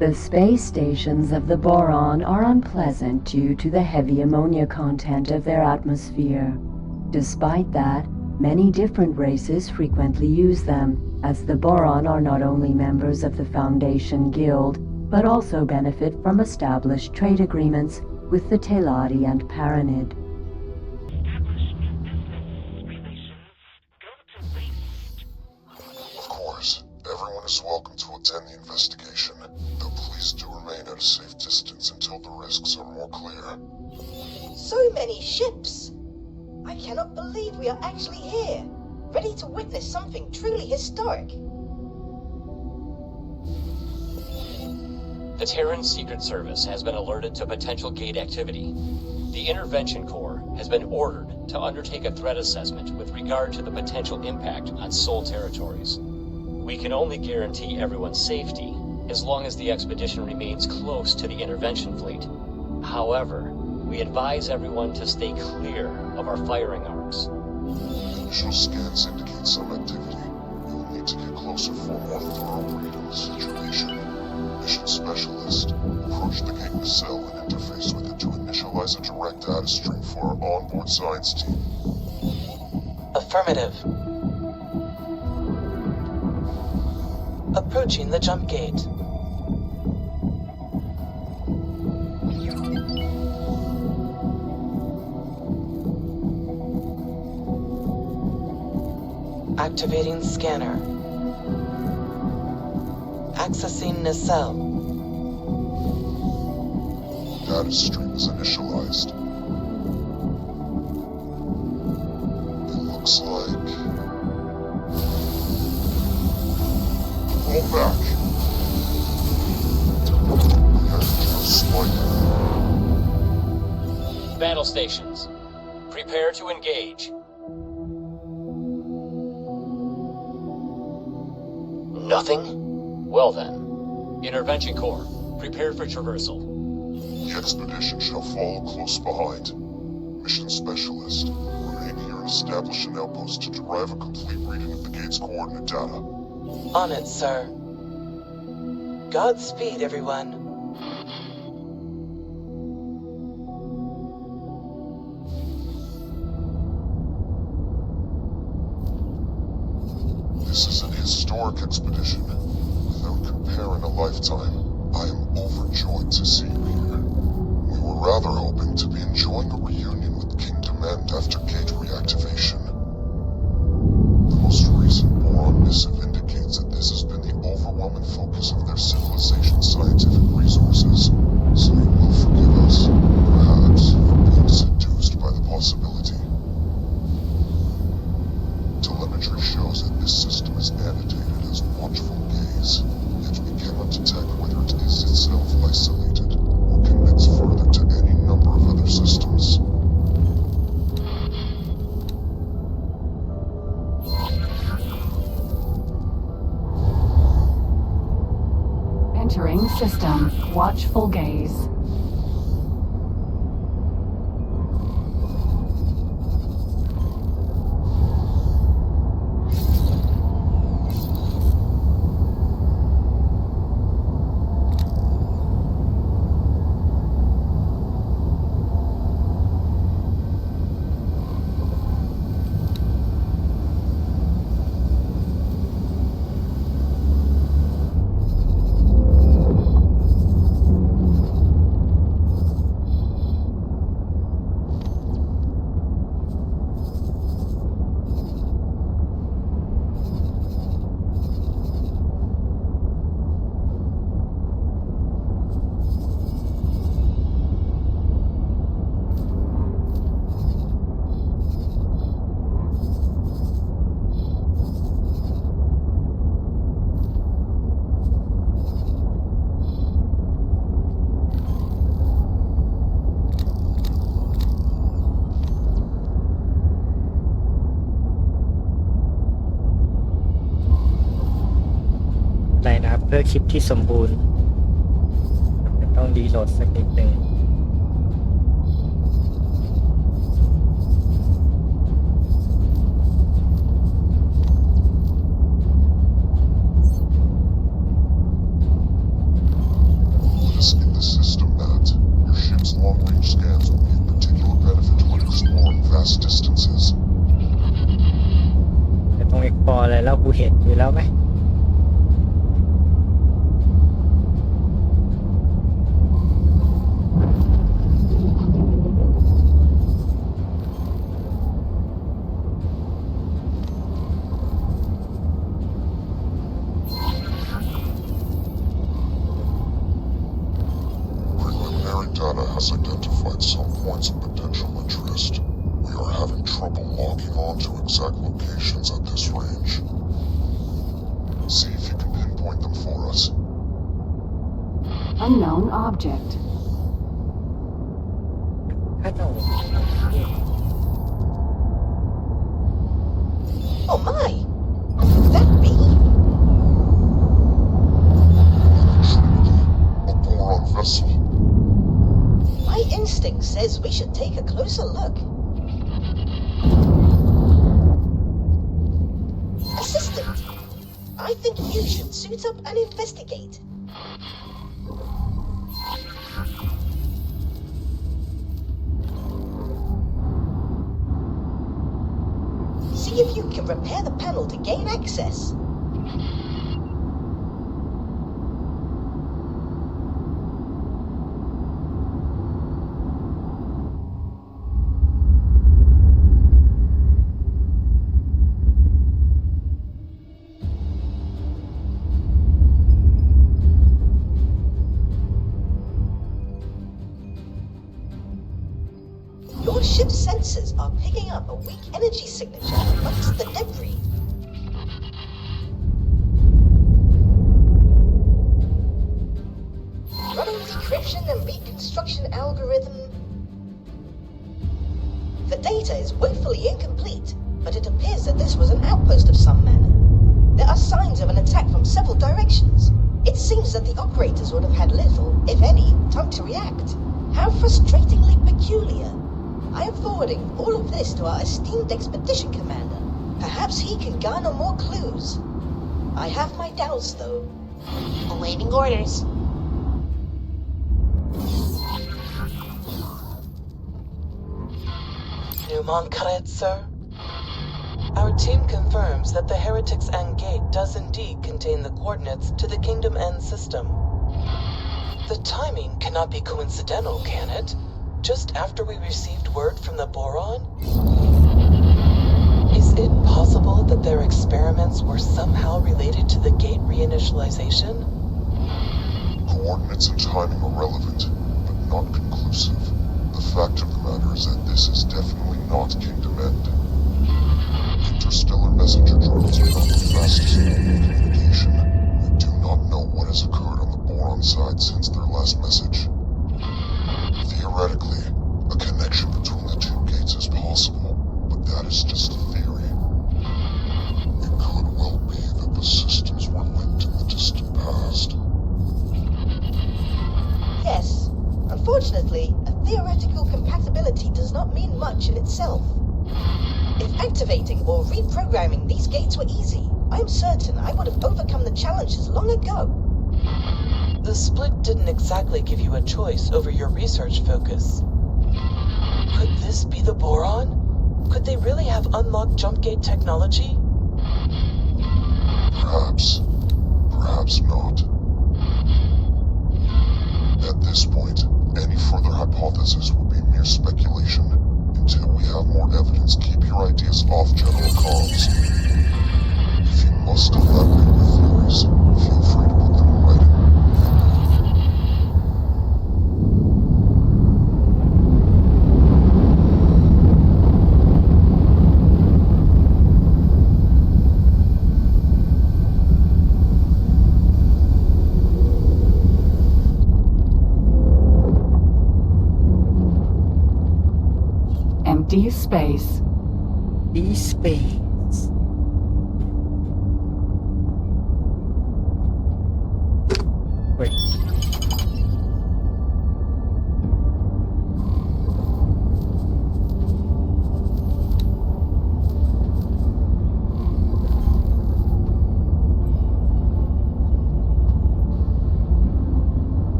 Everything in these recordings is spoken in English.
The space stations of the Boron are unpleasant due to the heavy ammonia content of their atmosphere. Despite that, many different races frequently use them, as the Boron are not only members of the Foundation Guild, but also benefit from established trade agreements with the Teladi and Paranid. Of course, everyone is welcome to attend the investigation, though please do remain at a safe distance until the risks are more clear. So many ships! I cannot believe we are actually here, ready to witness something truly historic. The Terran Secret Service has been alerted to potential gate activity. The Intervention Corps has been ordered to undertake a threat assessment with regard to the potential impact on Sol territories. We can only guarantee everyone's safety as long as the expedition remains close to the intervention fleet. However, we advise everyone to stay clear of our firing arcs. Initial scans indicate some activity. We will need to get closer for a more thorough read on the situation. Mission Specialist, approach the gate nacelle and interface with it to initialize a direct data stream for our onboard science team. Affirmative. Approaching the jump gate. Activating scanner. Accessing nacelle. Data stream is initialized. It looks like... Fall back! We have just spike. Battle stations, prepare to engage. Nothing? Well then, Intervention Corps, prepare for traversal. The expedition shall follow close behind. Mission Specialist, remain here and establish an outpost to derive a complete reading of the gate's coordinate data. On it, sir. Godspeed, everyone. This is an historic expedition. Without compare in a lifetime, I am overjoyed to see you here. We were rather hoping to be enjoying a reunion with Kingdom End after gate reactivation. The most recent Boron missive indicates that this has been the overwhelming focus of their civilization's scientific resources, so you will forgive us, perhaps, for being seduced by the possibility. Telemetry shows that this system is annotated as watchful gaze, yet we cannot detect whether it is itself isolated or connects further to any number of other systems. Entering system. Watchful gaze.เพื่อคลิปที่สมบูรณ์ต้องรีโหลดสักนิดหนึ่ง the system, Matt. Your ship's long-range scans will be of particular benefit when exploring vast distances. แต่ตรง explore อะไรแล้วกูเห็นอยู่แล้วไหมData has identified some points of potential interest. We are having trouble locking on to exact locations at this range. See if you can pinpoint them for us. Unknown object. Oh my! Could that be? A Boron vessel. My instinct says we should take a closer look. Assistant, I think you should suit up and investigate. See if you can repair the panel to gain access. Your ship's sensors are picking up a weak energy signature amongst the debris. Running decryption and reconstruction algorithm. The data is woefully incomplete, but it appears that this was an outpost of some manner. There are signs of an attack from several directions. It seems that the operators would have had little, if any, time to react. How frustratingly peculiar. I am forwarding all of this to our esteemed expedition commander. Perhaps he can garner more clues. I have my doubts, though. Awaiting orders. Rhonkar, sir. Our team confirms that the Heretic's End Gate does indeed contain the coordinates to the Kingdom End system. The timing cannot be coincidental, can it? Just after we received word from the Boron? Is it possible that their experiments were somehow related to the gate reinitialization? Coordinates and timing are relevant, but not conclusive. The fact of the matter is that this is definitely not Kingdom End. Interstellar messenger drones are not the fastest mode of communication. We do not know what has occurred on the Boron side since their last message. Theoretically, a connection between the two gates is possible, but that is just a theory. It could well be that the systems were linked in the distant past. Yes. Unfortunately, a theoretical compatibility does not mean much in itself. If activating or reprogramming these gates were easy, I am certain I would have overcome the challenges long ago. The split didn't exactly give you a choice over your research focus. Could this be the Boron? Could they really have unlocked jump gate technology? Perhaps. Perhaps not. At this point, any further hypothesis would be mere speculation. Until we have more evidence, keep your ideas off general comms. If you must elaborate your theories, feel free to put them in writing. Empty space. E-space เฮ้ย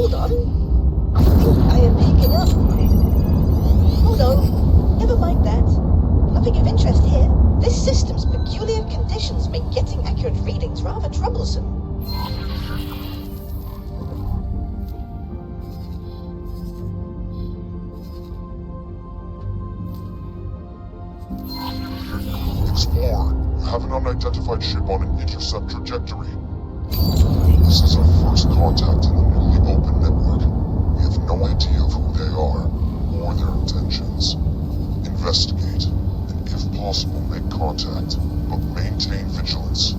Hold on. I think I am picking up. Oh no, never mind that. Nothing of interest here. This system's peculiar conditions make getting accurate readings rather troublesome. Explorer, you have an unidentified ship on an intercept trajectory. This is our first contact in the newly opened network. We have no idea of who they are or their intentions. Investigate, and if possible, make contact, but maintain vigilance.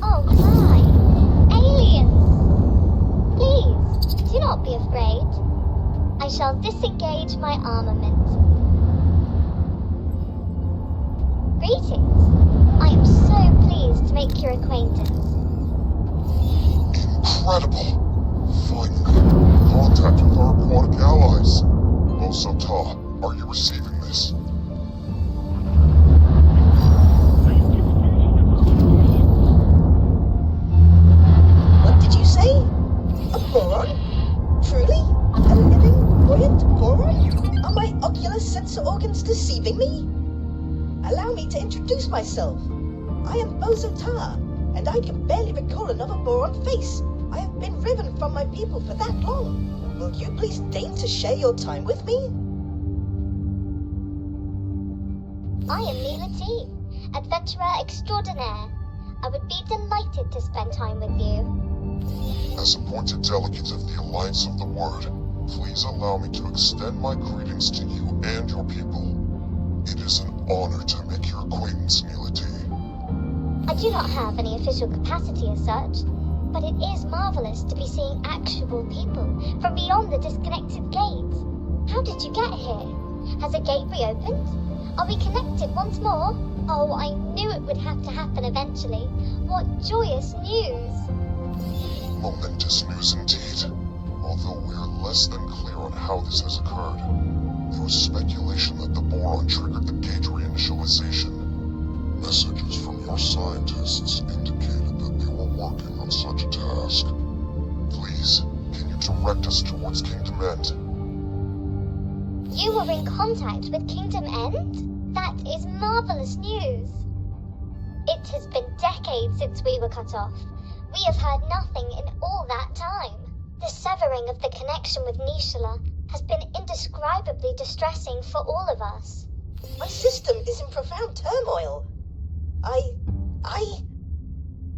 Oh my! Aliens! Please, do not be afraid. I shall disengage my armament. Greetings. I am so pleased to make your acquaintance. Incredible! Finally, contact with our aquatic allies. Bosota, are you receiving this? What did you say? A boron? Truly? A living, buoyant boron? Are my ocular sensor organs deceiving me? Allow me to introduce myself. I am Bosota, and I can barely recall another boron face. I have been riven from my people for that long. Will you please deign to share your time with me? I am Mila T, adventurer extraordinaire. I would be delighted to spend time with you. As appointed delegate of the Alliance of the Word, please allow me to extend my greetings to you and your people. It is an honor to make your acquaintance, Mila T. I do not have any official capacity as such, but it is marvelous to be seeing actual people from beyond the disconnected gates. How did you get here? Has a gate reopened? Are we connected once more? Oh, I knew it would have to happen eventually. What joyous news! Momentous news indeed. Although we are less than clear on how this has occurred. There was speculation that the Boron triggered the gate reinitialization. Messages from your scientists indicated that they were working on such a task. Please, can you direct us towards Kingdom End? You were in contact with Kingdom End? That is marvelous news. It has been decades since we were cut off. We have heard nothing in all that time. The severing of the connection with Nishala has been indescribably distressing for all of us. My system is in profound turmoil.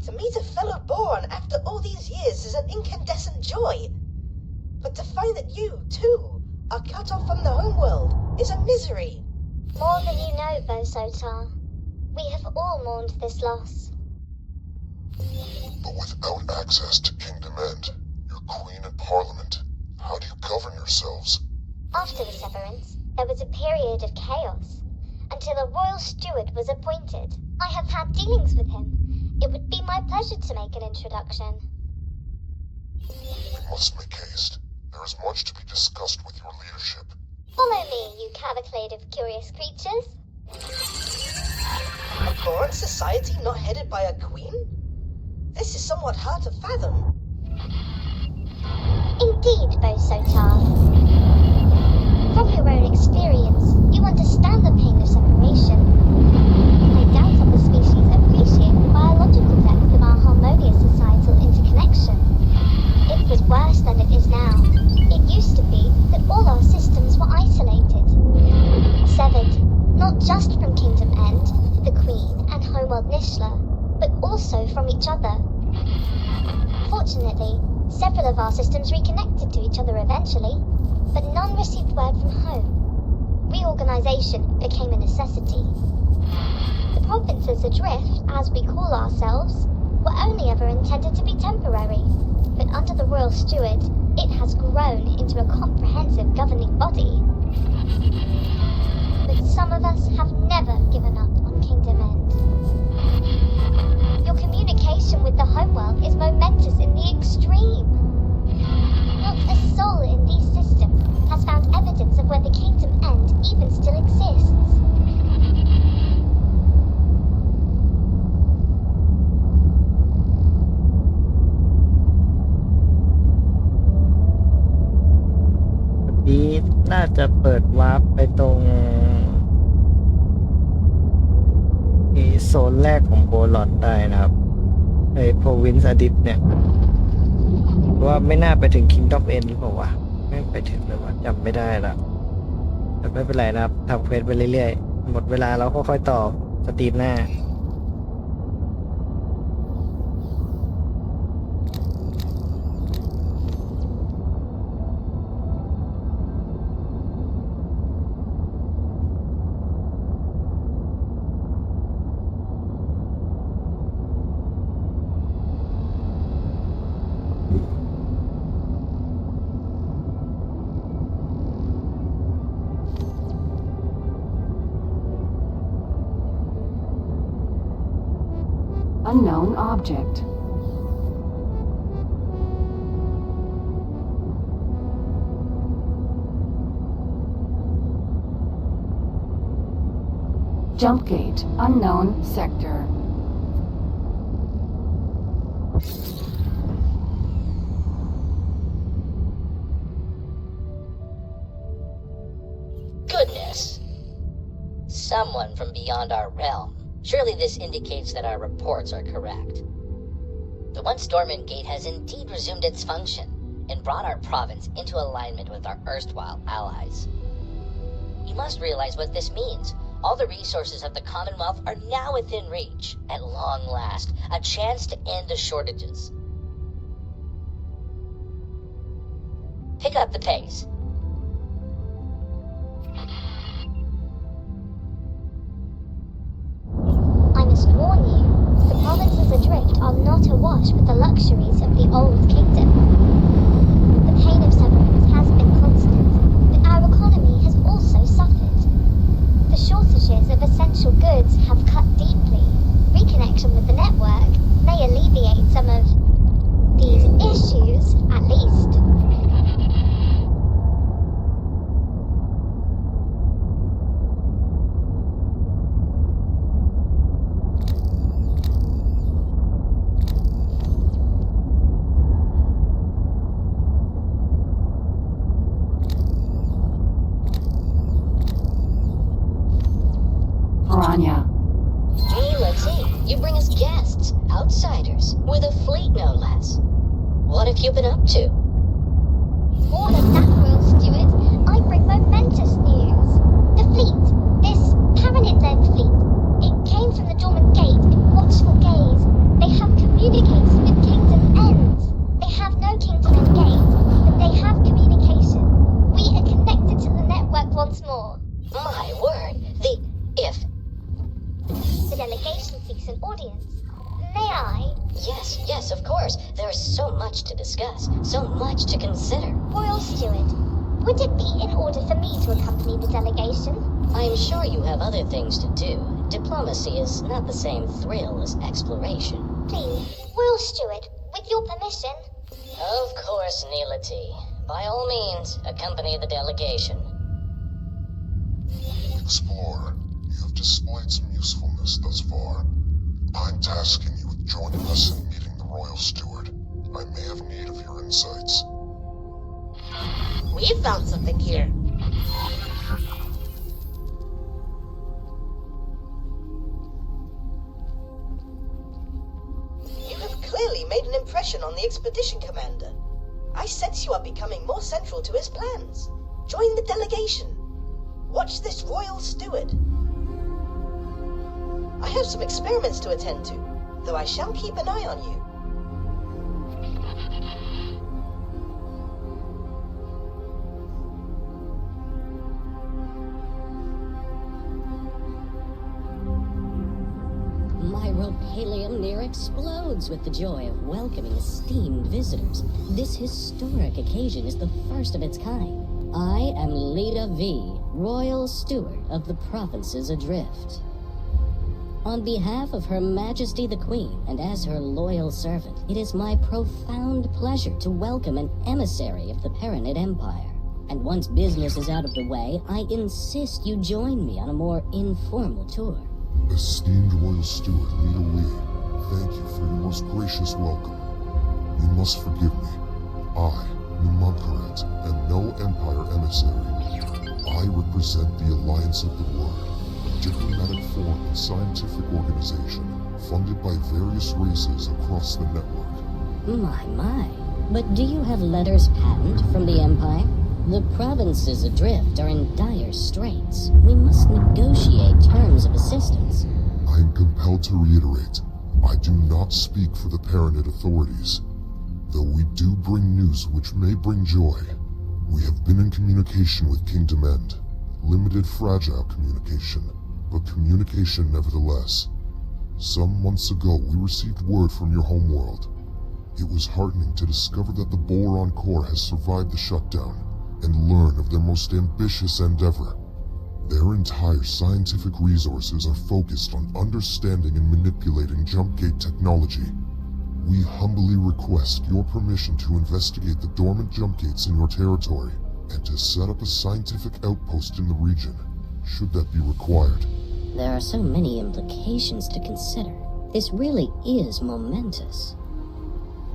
To meet a fellow Boron after all these years is an incandescent joy. But to find that you, too, are cut off from the homeworld is a misery. More than you know, Bosota. We have all mourned this loss. But without access to Kingdom End, your Queen and Parliament, how do you govern yourselves? After the severance, there was a period of chaos, until a royal steward was appointed. I have had dealings with him. It would be my pleasure to make an introduction. We must make haste. There is much to be discussed with your leadership. Follow me, you cavalcade of curious creatures. A Boron society not headed by a queen? This is somewhat hard to fathom. Indeed, Bosota. From your own experience, you understand the pain of separation. I doubt that the species appreciate the biological depth of our harmonious societal interconnection. It was worse than it is now. It used to be that all our systems were isolated. Severed, not just from Kingdom End, the Queen, and Homeworld Nishala, but also from each other. Fortunately, several of our systems reconnected to each other eventually, but none received word from home. Reorganization became a necessity. The provinces adrift, as we call ourselves, were only ever intended to be temporary, but under the Royal Steward, it has grown into a comprehensive governing body. But some of us have never given up on Kingdom End. Your communication with the homeworld is momentous in the extreme. Not a soul in these systems has found evidence of where the Kingdom End even still exists. น่าจะเปิดวาร์ปไปตรงโซนแรกของโบลอนได้นะครับไอ้โพวินส์อดิฟเนี่ยว่าไม่น่าไปถึง Kingdom End หรือเปล่าวะไม่ไปถึงเลยว่าจำไม่ได้ละแต่ไม่เป็นไรนะครับทำเควสไปเรื่อยๆหมดเวลาแล้วค่อยๆต่อสตรีมหน้าUnknown object. Jump gate, unknown sector. Goodness! Someone from beyond our realm. Surely this indicates that our reports are correct. The once dormant gate has indeed resumed its function and brought our province into alignment with our erstwhile allies. You must realize what this means. All the resources of the Commonwealth are now within reach. At long last, a chance to end the shortages. Pick up the pace. I must warn you, the provinces adrift are not awash with the luxuries of the old kingdom. The pain of severance has been constant, but our economy has also suffered. The shortages of essential goods have cut deeply. Reconnection with the network may alleviate some of these issues, at least. Hey, let's see. You bring us guests, outsiders, with a fleet no less. What have you been up to? More than that, Royal Steward, I bring momentous news. The fleet, this Paranid-led fleet, it came from the dormant gate in watchful gaze. They have communicated with Kingdom End. They have no Kingdom End gate, but they have communication. We are connected to the network once more. My word, The delegation seeks an audience. May I? Yes, of course. There is so much to discuss, so much to consider. Royal Steward, would it be in order for me to accompany the delegation? I'm sure you have other things to do. Diplomacy is not the same thrill as exploration. Please, Royal Steward, with your permission. Of course, Neelati. By all means, accompany the delegation. Explorer, you have displayed some usefulness thus far. I'm tasking you with joining us in meeting the Royal Steward. I may have need of your insights. We've found something here. You have clearly made an impression on the expedition commander. I sense you are becoming more central to his plans. Join the delegation. Watch this Royal Steward. I have some experiments to attend to, though I shall keep an eye on you. My ropalium near explodes with the joy of welcoming esteemed visitors. This historic occasion is the first of its kind. I am Leda V, Royal Steward of the Provinces Adrift. On behalf of Her Majesty the Queen, and as her loyal servant, it is my profound pleasure to welcome an emissary of the Paranid Empire. And once business is out of the way, I insist you join me on a more informal tour. Esteemed Royal Steward Leda Lee, thank you for your most gracious welcome. You must forgive me. I Numunkaret, am no Empire emissary. I represent the Alliance of the Word, a diplomatic foreign and scientific organization funded by various races across the network. My. But do you have letters patent from the Empire? The provinces adrift are in dire straits. We must negotiate terms of assistance. I am compelled to reiterate, I do not speak for the Paranid authorities. Though we do bring news which may bring joy, we have been in communication with Kingdom End. Limited fragile communication, but communication nevertheless. Some months ago we received word from your homeworld. It was heartening to discover that the Boron Core has survived the shutdown and learn of their most ambitious endeavor. Their entire scientific resources are focused on understanding and manipulating jumpgate technology. We humbly request your permission to investigate the dormant jumpgates in your territory and to set up a scientific outpost in the region, should that be required. There are so many implications to consider. This really is momentous.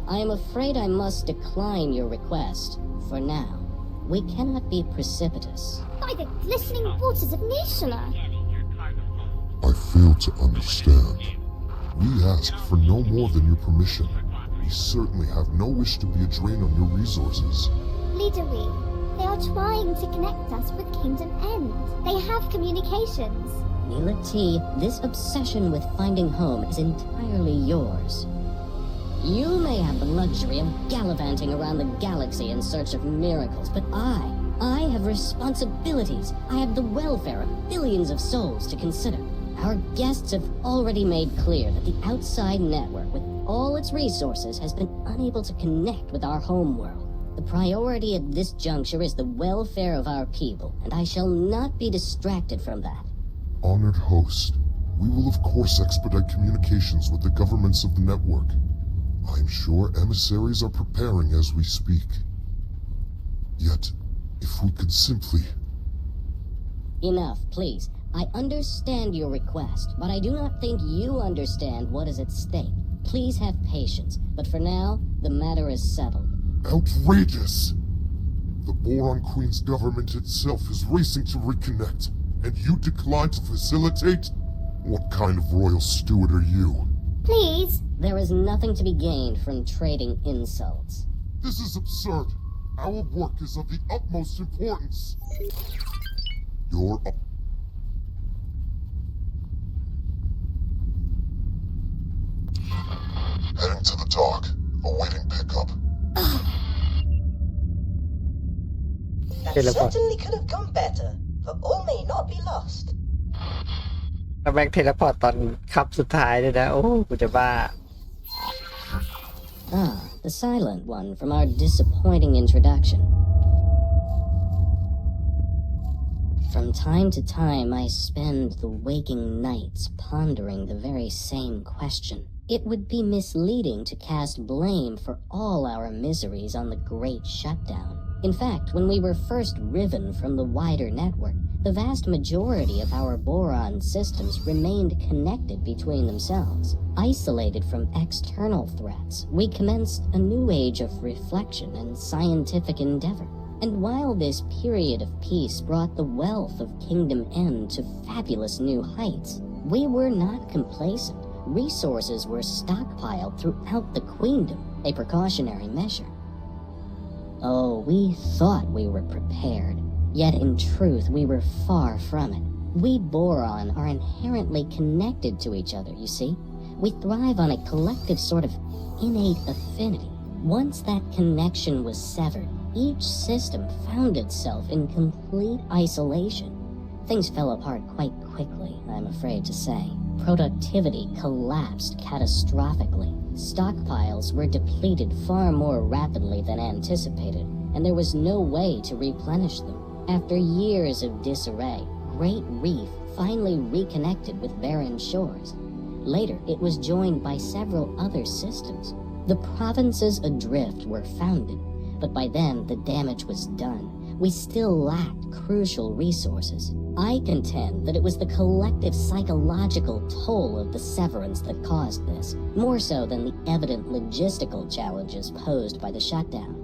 I am afraid I must decline your request for now. We cannot be precipitous. By the glistening waters of Nishala. I fail to understand. We ask for no more than your permission. We certainly have no wish to be a drain on your resources. Leader Wee, they are trying to connect us with Kingdom End. They have communications. Neela T, this obsession with finding home is entirely yours. You may have the luxury of gallivanting around the galaxy in search of miracles, but I have responsibilities. I have the welfare of billions of souls to consider. Our guests have already made clear that the outside network, with all its resources, has been unable to connect with our homeworld. The priority at this juncture is the welfare of our people, and I shall not be distracted from that. Honored host, we will of course expedite communications with the governments of the network. I am sure emissaries are preparing as we speak. Yet, if we could simply... Enough, please. I understand your request, but I do not think you understand what is at stake. Please have patience, but for now, the matter is settled. Outrageous! The Boron Queen's government itself is racing to reconnect, and you decline to facilitate? What kind of royal steward are you? Please. There is nothing to be gained from trading insults. This is absurd. Our work is of the utmost importance. Heading to the dock, awaiting pickup. That certainly could have gone better, but all may not be lost. แล้วแม็กเทเลพอร์ตตอนขับสุดท้ายด้วยนะโอ้กูจะบ้า The silent one from our disappointing introduction. From time to time, I spend the waking nights pondering the very same question. It would be misleading to cast blame for all our miseries on the Great Shutdown. In fact, when we were first riven from the wider network, the vast majority of our boron systems remained connected between themselves. Isolated from external threats, we commenced a new age of reflection and scientific endeavor. And while this period of peace brought the wealth of Kingdom End to fabulous new heights, we were not complacent. Resources were stockpiled throughout the Queendom, a precautionary measure. Oh, we thought we were prepared, yet in truth we were far from it. We Boron are inherently connected to each other, you see. We thrive on a collective sort of innate affinity. Once that connection was severed, each system found itself in complete isolation. Things fell apart quite quickly, I'm afraid to say. Productivity collapsed catastrophically. Stockpiles were depleted far more rapidly than anticipated, and there was no way to replenish them. After years of disarray, Great Reef finally reconnected with barren shores. Later, it was joined by several other systems. The provinces adrift were founded, but by then the damage was done. We still lacked crucial resources. I contend that it was the collective psychological toll of the severance that caused this, more so than the evident logistical challenges posed by the shutdown.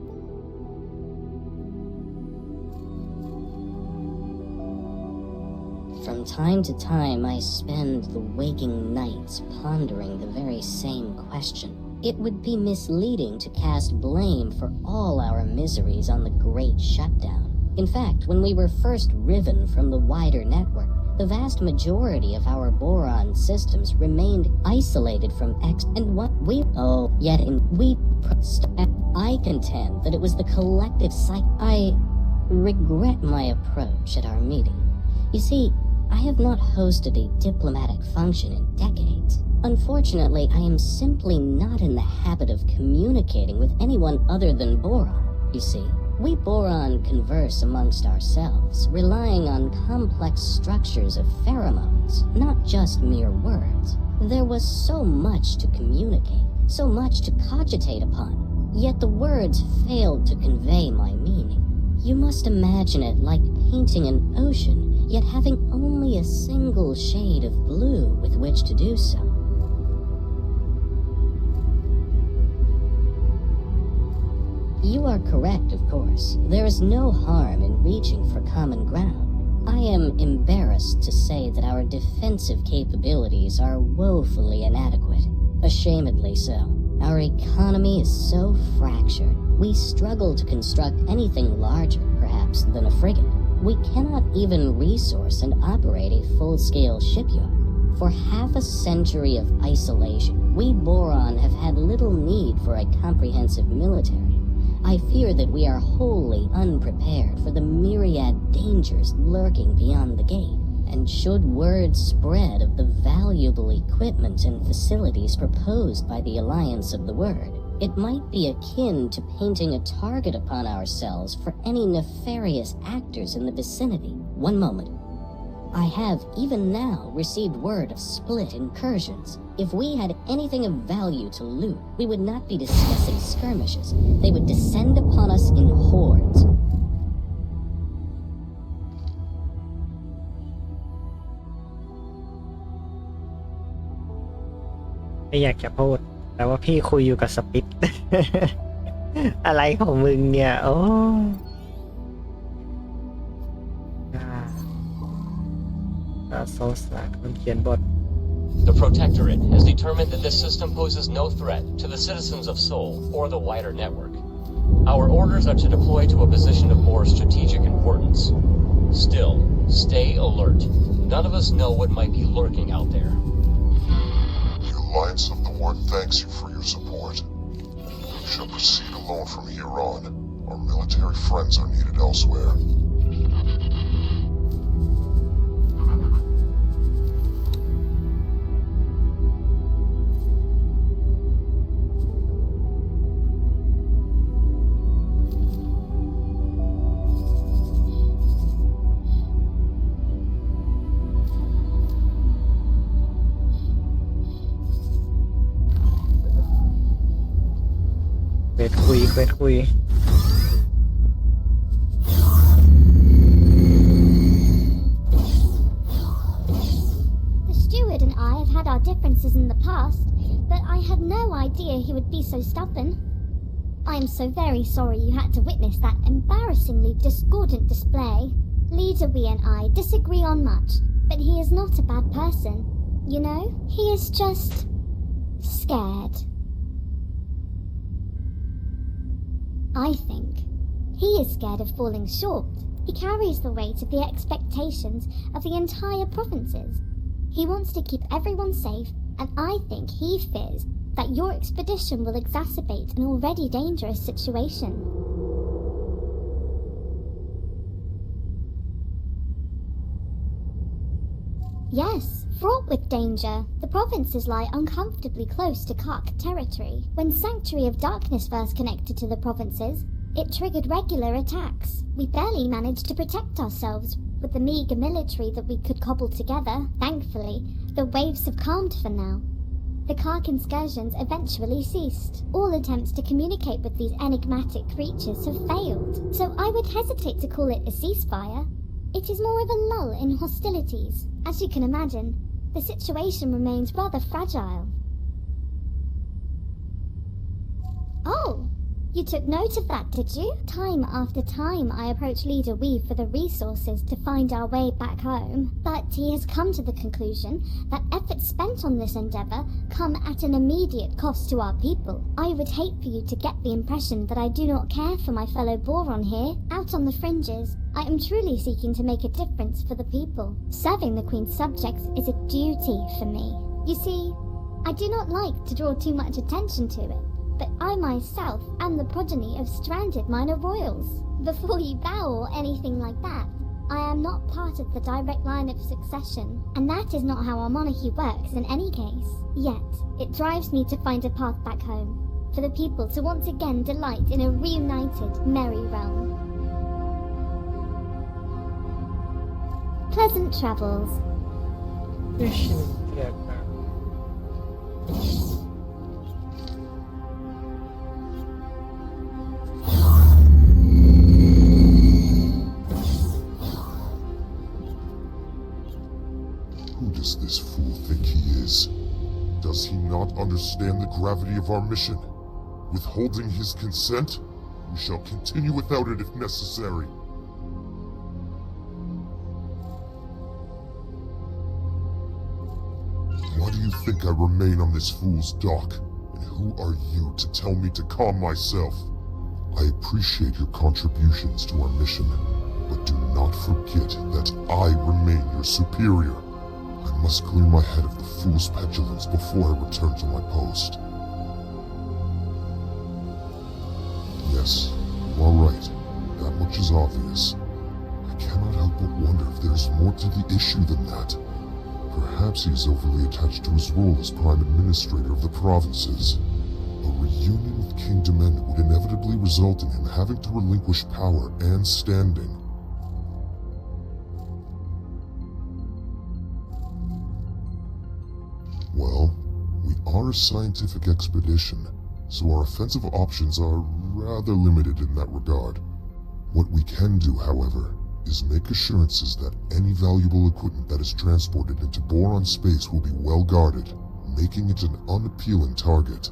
From time to time, I spend the waking nights pondering the very same question. It would be misleading to cast blame for all our miseries on the Great Shutdown. In fact, when we were first riven from the wider network, the vast majority of our boron systems remained isolated from X and what we I contend that it was the collective I regret my approach at our meeting. You see, I have not hosted a diplomatic function in decades. Unfortunately, I am simply not in the habit of communicating with anyone other than Boron. You see, we Boron converse amongst ourselves, relying on complex structures of pheromones, not just mere words. There was so much to communicate, so much to cogitate upon, yet the words failed to convey my meaning. You must imagine it like painting an ocean, yet having only a single shade of blue with which to do so. You are correct, of course. There is no harm in reaching for common ground. I am embarrassed to say that our defensive capabilities are woefully inadequate. Ashamedly so. Our economy is so fractured, we struggle to construct anything larger, perhaps, than a frigate. We cannot even resource and operate a full-scale shipyard. For half a century of isolation, we Boron have had little need for a comprehensive military. I fear that we are wholly unprepared for the myriad dangers lurking beyond the gate. And should word spread of the valuable equipment and facilities proposed by the Alliance of the Word, it might be akin to painting a target upon ourselves for any nefarious actors in the vicinity. One moment. I have, even now, received word of split incursions. If we had anything of value to loot, we would not be discussing skirmishes. They would descend upon us in hordes.ไม่อยากจะพูดแต่ว่าพี่คุยอยู่กับสปิต อะไรของมึงเนี่ยโอ้โซสาคนเขียนบท The Protectorate has determined that this system poses no threat to the citizens of Seoul or the wider network. Our orders are to deploy to a position of more strategic importance. Still, stay alert. None of us know what might be lurking out there. The Alliance of the Word thanks you for your support. You shall proceed alone from here on. Our military friends are needed elsewhere.เควสคุย The steward and I have had our differences in the past, but I had no idea he would be so stubborn. I am so very sorry you had to witness that embarrassingly discordant display. Leader V and I disagree on much, but he is not a bad person. You know, he is just scared. I think he is scared of falling short. He carries the weight of the expectations of the entire provinces. He wants to keep everyone safe, and I think he fears that your expedition will exacerbate an already dangerous situation. Yes, fraught with danger, the provinces lie uncomfortably close to Kark territory. When Sanctuary of Darkness first connected to the provinces, it triggered regular attacks. We barely managed to protect ourselves with the meager military that we could cobble together. Thankfully, the waves have calmed for now. The Kark incursions eventually ceased. All attempts to communicate with these enigmatic creatures have failed, so I would hesitate to call it a ceasefire. It is more of a lull in hostilities. As you can imagine, the situation remains rather fragile. Oh, You took note of that, did you? Time after time I approach Leader Weave for the resources to find our way back home, but he has come to the conclusion that efforts spent on this endeavor come at an immediate cost to our people. I would hate for you to get the impression that I do not care for my fellow Boron here. Out on the fringes, I am truly seeking to make a difference for the people. Serving the Queen's subjects is a duty for me. You see, I do not like to draw too much attention to it, but I myself am the progeny of stranded minor royals. Before you bow or anything like that, I am not part of the direct line of succession, and that is not how our monarchy works in any case. Yet, it drives me to find a path back home, for the people to once again delight in a reunited, merry realm. Pleasant travels. Who does this fool think he is? Does he not understand the gravity of our mission? Withholding his consent, we shall continue without it if necessary. Why do you think I remain on this fool's dock? And who are you to tell me to calm myself? I appreciate your contributions to our mission, but do not forget that I remain your superior. I must clear my head of the fool's petulance before I return to my post. Yes, you are right. That much is obvious. I cannot help but wonder if there is more to the issue than that. Perhaps he is overly attached to his role as Prime Administrator of the provinces. A reunion with King Demend would inevitably result in him having to relinquish power and standing. Well, we are a scientific expedition, so our offensive options are rather limited in that regard. What we can do, however, is make assurances that any valuable equipment that is transported into Boron space will be well guarded, making it an unappealing target.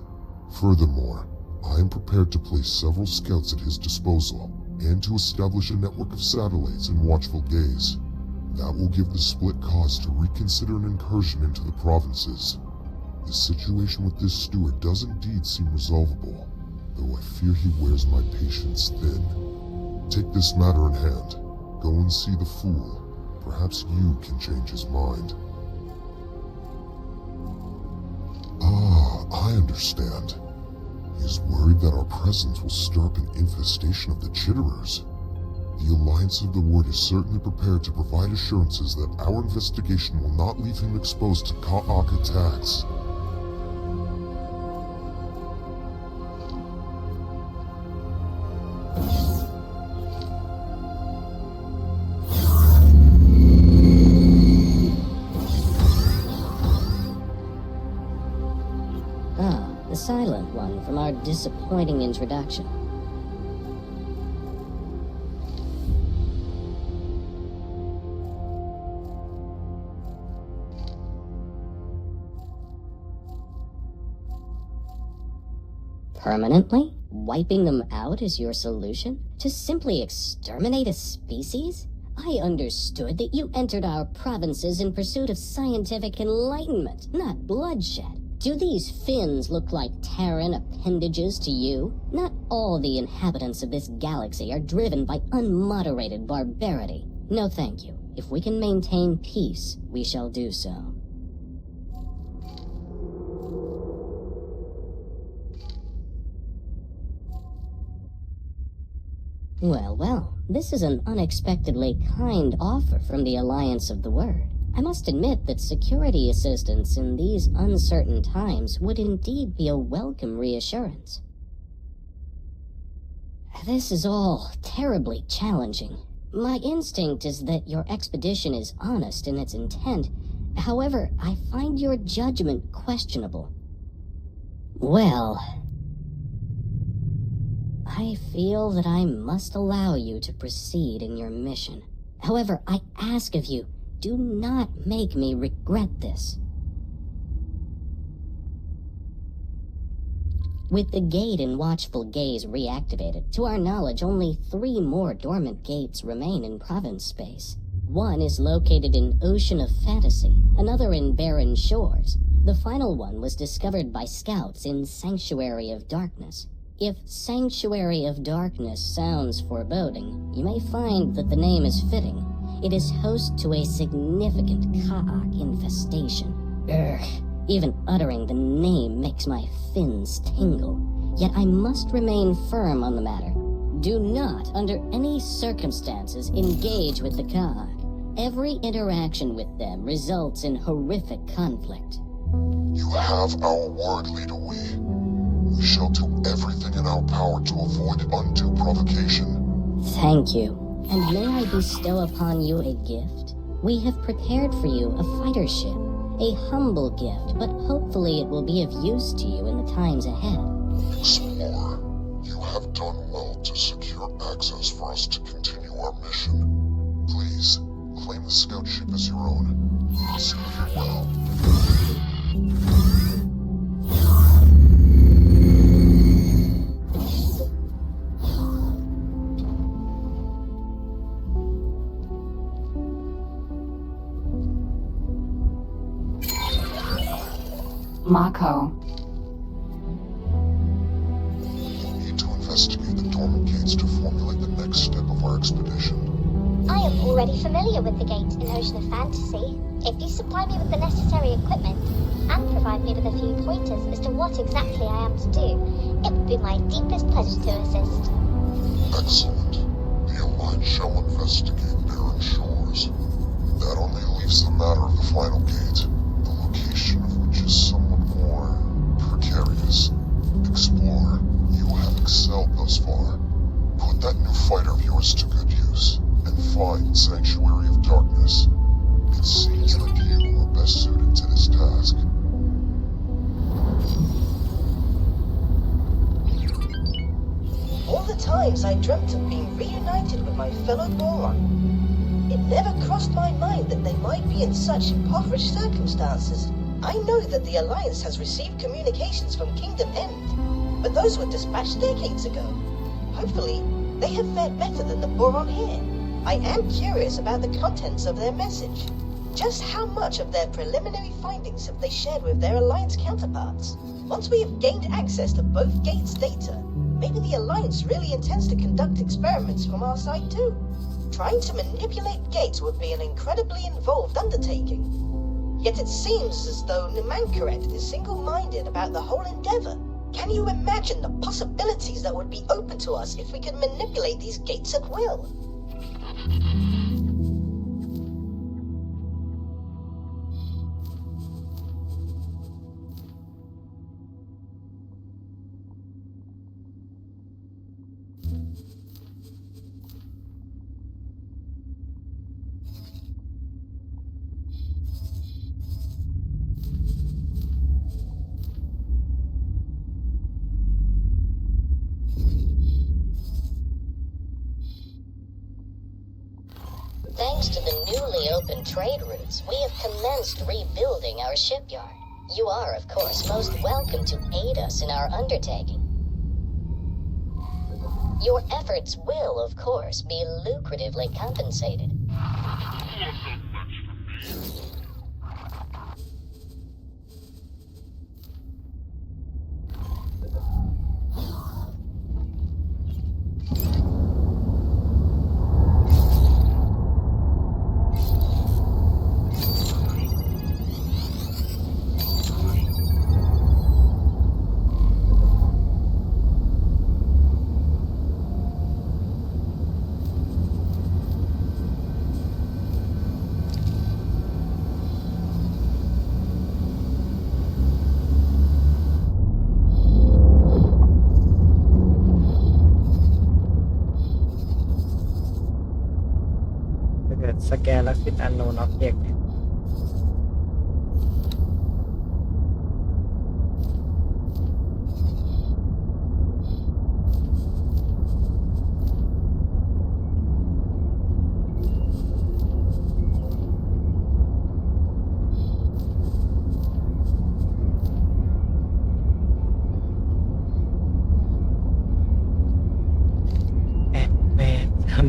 Furthermore, I am prepared to place several scouts at his disposal, and to establish a network of satellites in watchful gaze. That will give the split cause to reconsider an incursion into the provinces. The situation with this steward does indeed seem resolvable, though I fear he wears my patience thin. Take this matter in hand. Go and see the fool. Perhaps you can change his mind. Ah, I understand. He is worried that our presence will stir up an infestation of the Chitterers. The Alliance of the Word is certainly prepared to provide assurances that our investigation will not leave him exposed to Ka'ak attacks. The silent one from our disappointing introduction. Permanently? Wiping them out is your solution? To simply exterminate a species? I understood that you entered our provinces in pursuit of scientific enlightenment, not bloodshed. Do these fins look like Terran appendages to you? Not all the inhabitants of this galaxy are driven by unmoderated barbarity. No thank you. If we can maintain peace, we shall do so. Well, this is an unexpectedly kind offer from the Alliance of the Word. I must admit that security assistance in these uncertain times would indeed be a welcome reassurance. This is all terribly challenging. My instinct is that your expedition is honest in its intent. However, I find your judgment questionable. Well, I feel that I must allow you to proceed in your mission. However, I ask of you, do not make me regret this. With the gate in watchful gaze reactivated, to our knowledge, only 3 more dormant gates remain in province space. One is located in Ocean of Fantasy, another in Barren Shores. The final one was discovered by scouts in Sanctuary of Darkness. If Sanctuary of Darkness sounds foreboding, you may find that the name is fitting. It is host to a significant Ka'ak infestation. Urgh. Even uttering the name makes my fins tingle. Yet I must remain firm on the matter. Do not, under any circumstances, engage with the Ka'ak. Every interaction with them results in horrific conflict. You have our word, Leader Wee. We shall do everything in our power to avoid undue provocation. Thank you. And may I bestow upon you a gift? We have prepared for you a fighter ship. A humble gift, but hopefully it will be of use to you in the times ahead. Explorer, you have done well to secure access for us to continue our mission. Please, claim the scout ship as your own. Serve you well. Mako. We need to investigate the dormant gates to formulate the next step of our expedition. I am already familiar with the gate in Ocean of Fantasy. If you supply me with the necessary equipment and provide me with a few pointers as to what exactly I am to do, it would be my deepest pleasure to assist. Excellent. The Alliance shall investigate Barren Shores. That only leaves the matter of the final gate, the location of which is somewhat more precarious. Explorer, you have excelled thus far. Put that new fighter of yours to good use, and find Sanctuary of Darkness. It seems that you are best suited to this task. All the times I dreamt of being reunited with my fellow Boron, it never crossed my mind that they might be in such impoverished circumstances. I know that the Alliance has received communications from Kingdom End, but those were dispatched decades ago. Hopefully, they have fared better than the Boron here. I am curious about the contents of their message. Just how much of their preliminary findings have they shared with their Alliance counterparts? Once we have gained access to both gates' data, maybe the Alliance really intends to conduct experiments from our side too. Trying to manipulate gates would be an incredibly involved undertaking. Yet it seems as though Numankaret is single-minded about the whole endeavor. Can you imagine the possibilities that would be open to us if we could manipulate these gates at will? Thanks to the newly opened trade routes, we have commenced rebuilding our shipyard. You are, of course, most welcome to aid us in our undertaking. Your efforts will, of course, be lucratively compensated.สแกนแล้วขึ้น unknown object เ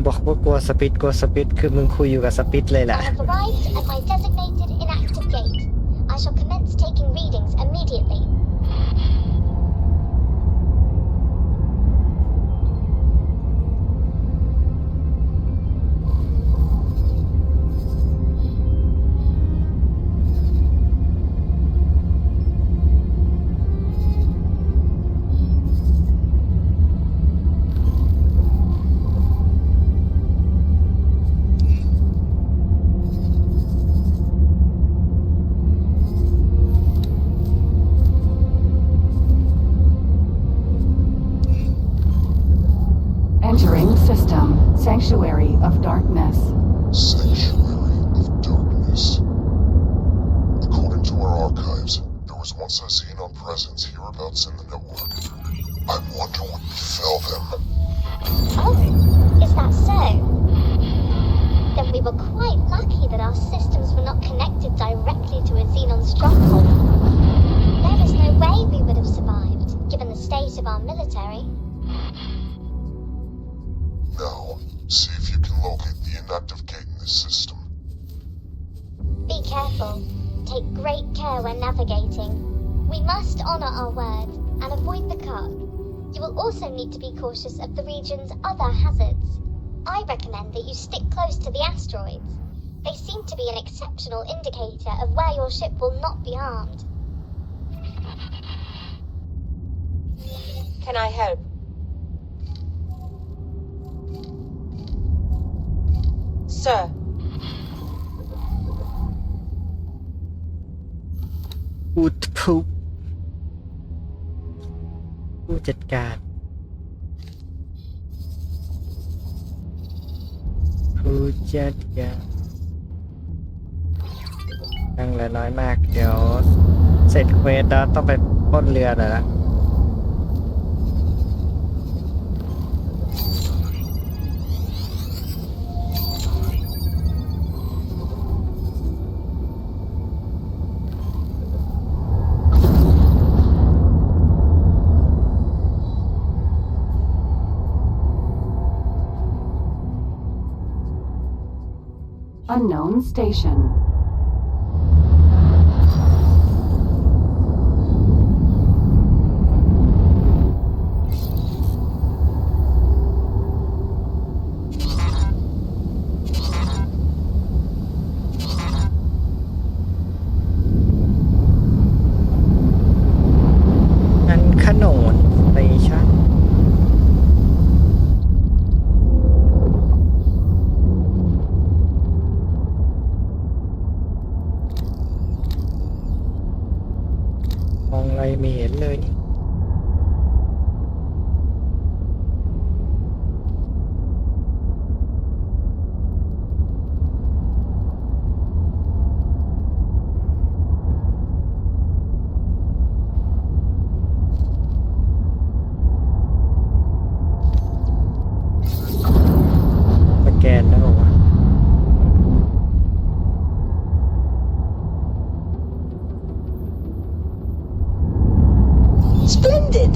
บอกว่ากลัวสปิดคือมึงคุยอยู่กับสปิดเลยแห I ละ have arrived at my designated inactive gate. I shall commence taking readings immediately. Entering system. Sanctuary of Darkness. Sanctuary of Darkness. According to our archives, there was once a Xenon presence hereabouts in the network. I wonder what befell them. Oh, is that so? Then we were quite lucky that our systems were not connected directly to a Xenon stronghold. There is no way we would have survived, given the state of our military. Now, see if you can locate the inactive gate in this system. Be careful. Take great care when navigating. We must honor our word and avoid the curve. You will also need to be cautious of the region's other hazards. I recommend that you stick close to the asteroids. They seem to be an exceptional indicator of where your ship will not be armed. Can I help? Sir, ผู้จัดการตั้งเหลือน้อยมากเดี๋ยวเสร็จเควสแล้วต้องไปปล้นเรือแล้วล่ะUnknown station. Unknown station.มองอะไรไม่เห็นเลยสแกนแล้วบอกว่า Splendid!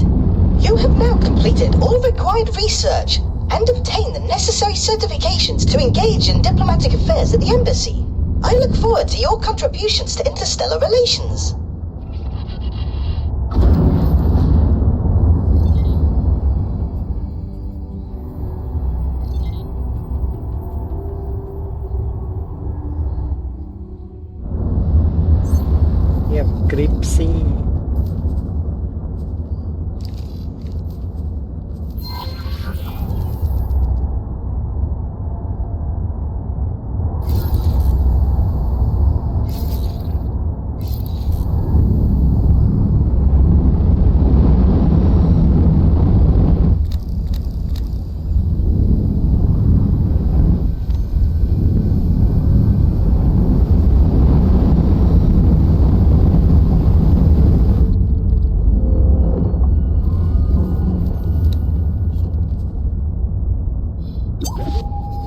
You have now completed all required research and obtained the necessary certifications to engage in diplomatic affairs at the embassy. I look forward to your contributions to interstellar relations. เรียบกริปซี่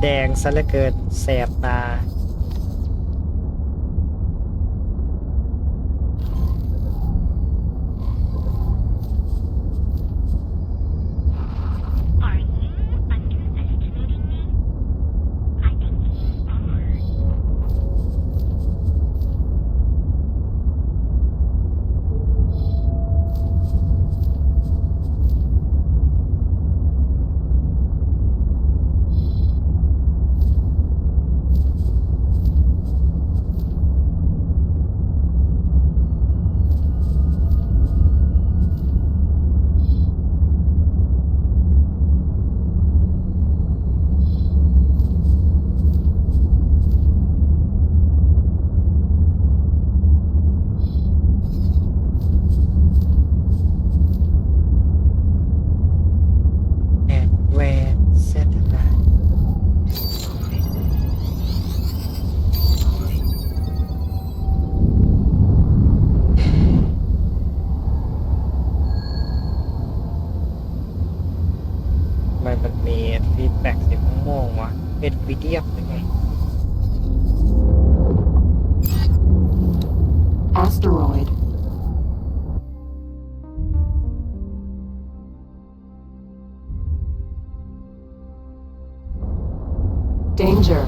แดงซะเหลือเกินแสบตา Are you underestimating me? ไมมันมีฟีดแบ็กสีม่วงๆวะเป็นวิดีโอหรือไง Asteroid. Danger.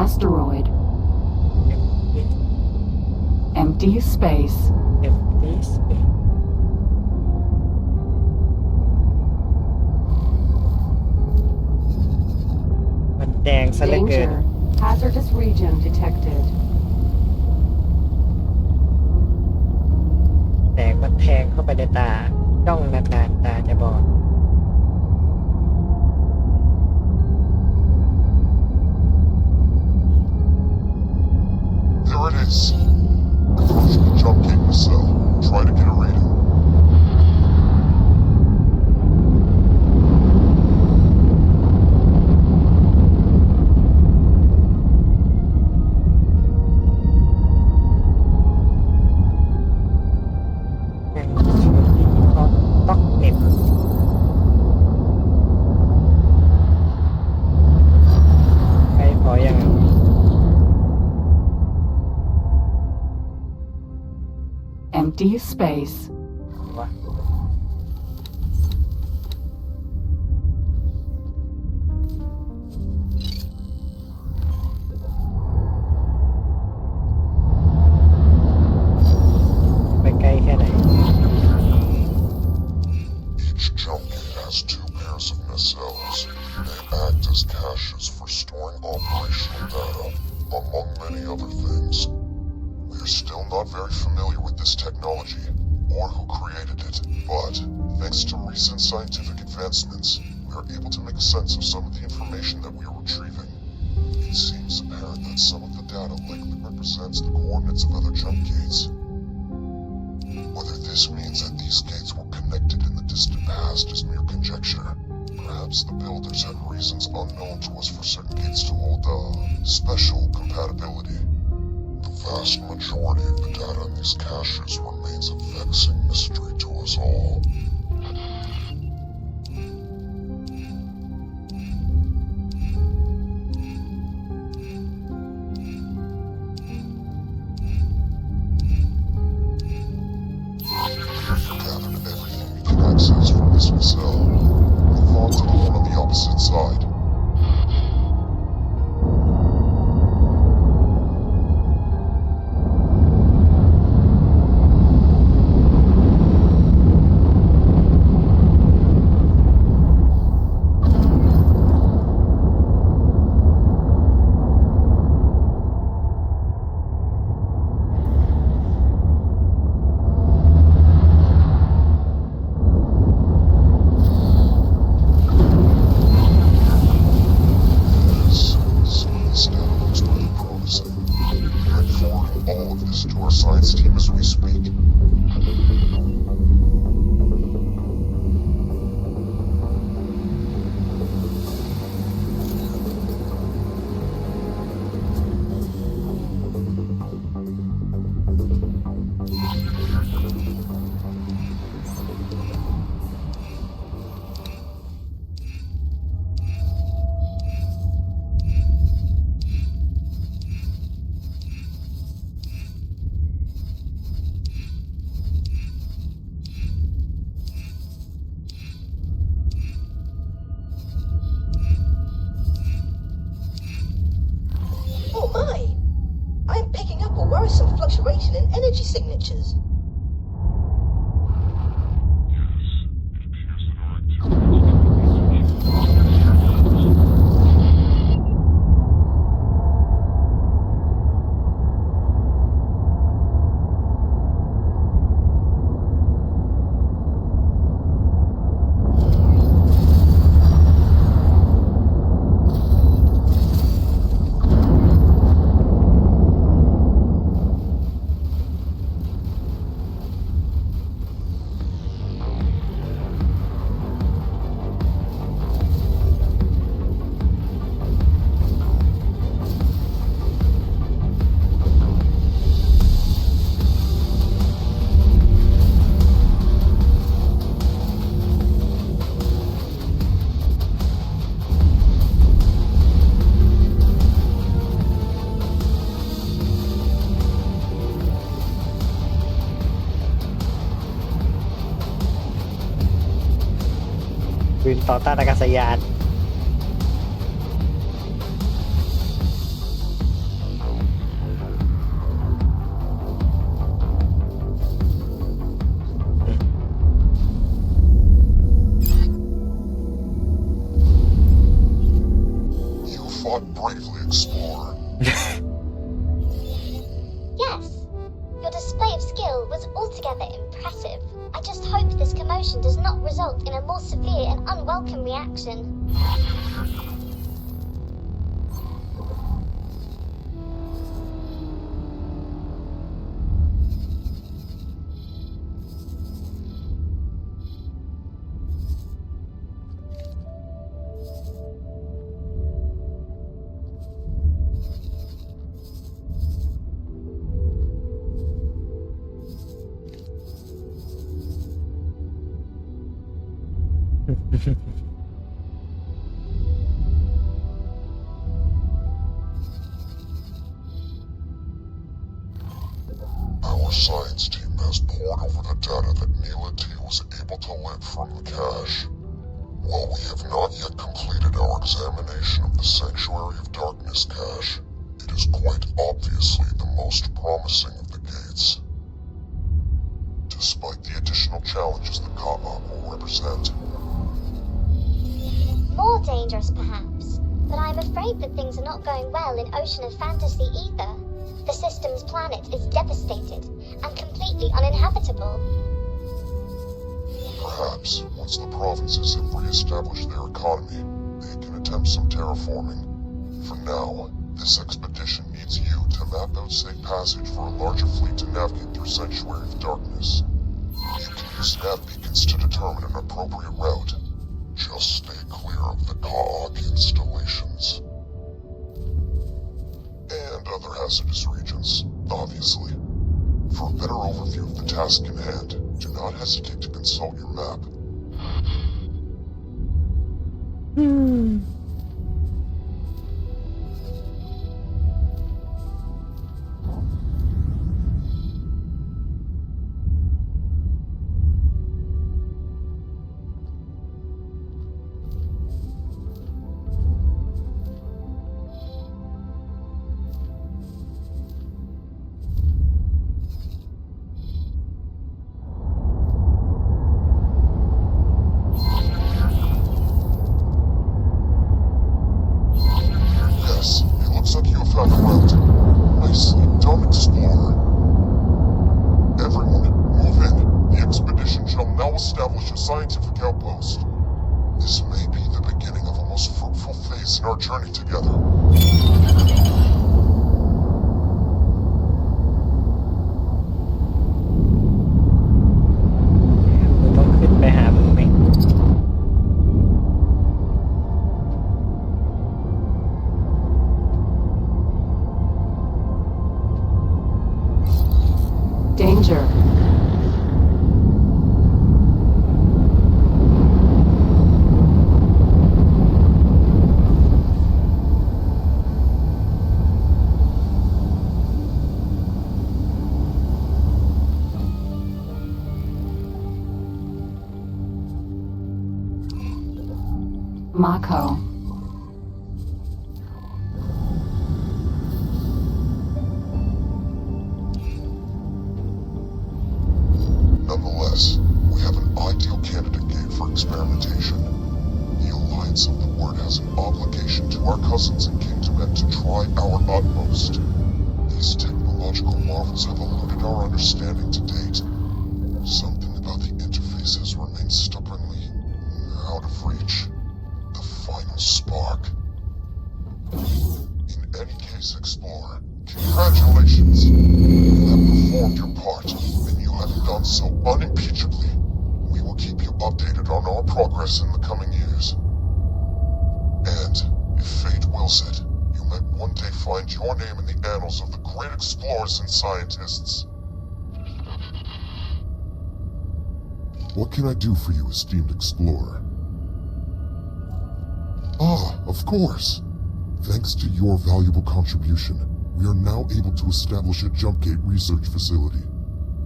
Asteroid. Empty space. Empty space. มันแดงซะเหลือเกิน Danger. Hazardous region detected. แสงมันแทงเข้าไปในตาจ้องนานๆตาจะบอด There it is. Approach the jump gate nacelle. Try to get a reading. Empty space. Each jump gate has 2 pairs of nacelles. They act as caches for storing operational data, among many other things. We are still not very familiar with this technology, or who created it, but thanks to recent scientific advancements, we are able to make sense of some of the information that we are retrieving. It seems apparent that some of the data likely represents the coordinates of other jump gates. Whether this means that these gates were connected in the distant past is mere conjecture. Perhaps the builders had reasons unknown to us for certain gates to hold special compatibility. The vast majority of the data in these caches remains a vexing mystery to us all. Gathered everything we can access from this nacelle. Move on to the one on the opposite side. All of this to our science team as we speak. Oh my! I'm picking up a worrisome fluctuation in energy signatures. ต่อต้านอากาศยานFought bravely, Explorer. Yes. Your display of skill was altogether impressive. I just hope this commotion does not result in a more severe and unwelcome reaction. Our science team has pored over the data that Neela T was able to live from the cache. While we have not yet completed our examination of the Sanctuary of Darkness cache, it is quite obviously the most promising of the gates. Despite the additional challenges that Ka'ak will represent. More dangerous, perhaps, but I'm afraid that things are not going well in Ocean of Fantasy either. The system's planet is devastated and completely uninhabitable. Perhaps, once the provinces have re-established their economy, they can attempt some terraforming. For now, this expedition needs you to map out safe passage for a larger fleet to navigate through Sanctuary of Darkness. You can use nav beacons to determine an appropriate route. Just stay clear of the Ka'ak installations. And other hazardous regions, obviously. For a better overview of the task in hand, do not hesitate to consult your map. Establish a scientific outpost. This may be the beginning of a most fruitful phase in our journey together. ต้องขึ้นไปหามึงไหม Danger. Mako. Nonetheless, we have an ideal candidate gate for experimentation. The Alliance of the Word has an obligation to our cousins in Kingdom and to try our utmost. These technological marvels have eluded our understanding to date. Something about the interface has remained stubbornly out of reach. Final spark. In any case, Explorer, congratulations. You have performed your part, and you have done so unimpeachably. We will keep you updated on our progress in the coming years. And, if fate wills it, you might one day find your name in the annals of the great explorers and scientists. What can I do for you, esteemed Explorer? Ah, of course. Thanks to your valuable contribution, we are now able to establish a jump gate research facility.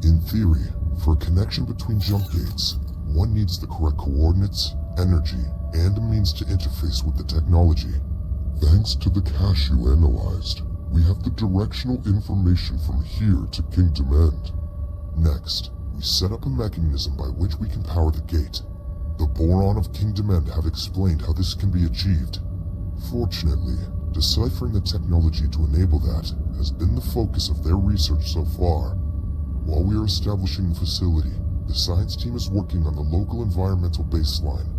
In theory, for a connection between jump gates, one needs the correct coordinates, energy, and a means to interface with the technology. Thanks to the cache you analyzed, we have the directional information from here to Kingdom End. Next, we set up a mechanism by which we can power the gate. The Boron of Kingdom End have explained how this can be achieved. Fortunately, deciphering the technology to enable that has been the focus of their research so far. While we are establishing the facility, the science team is working on the local environmental baseline,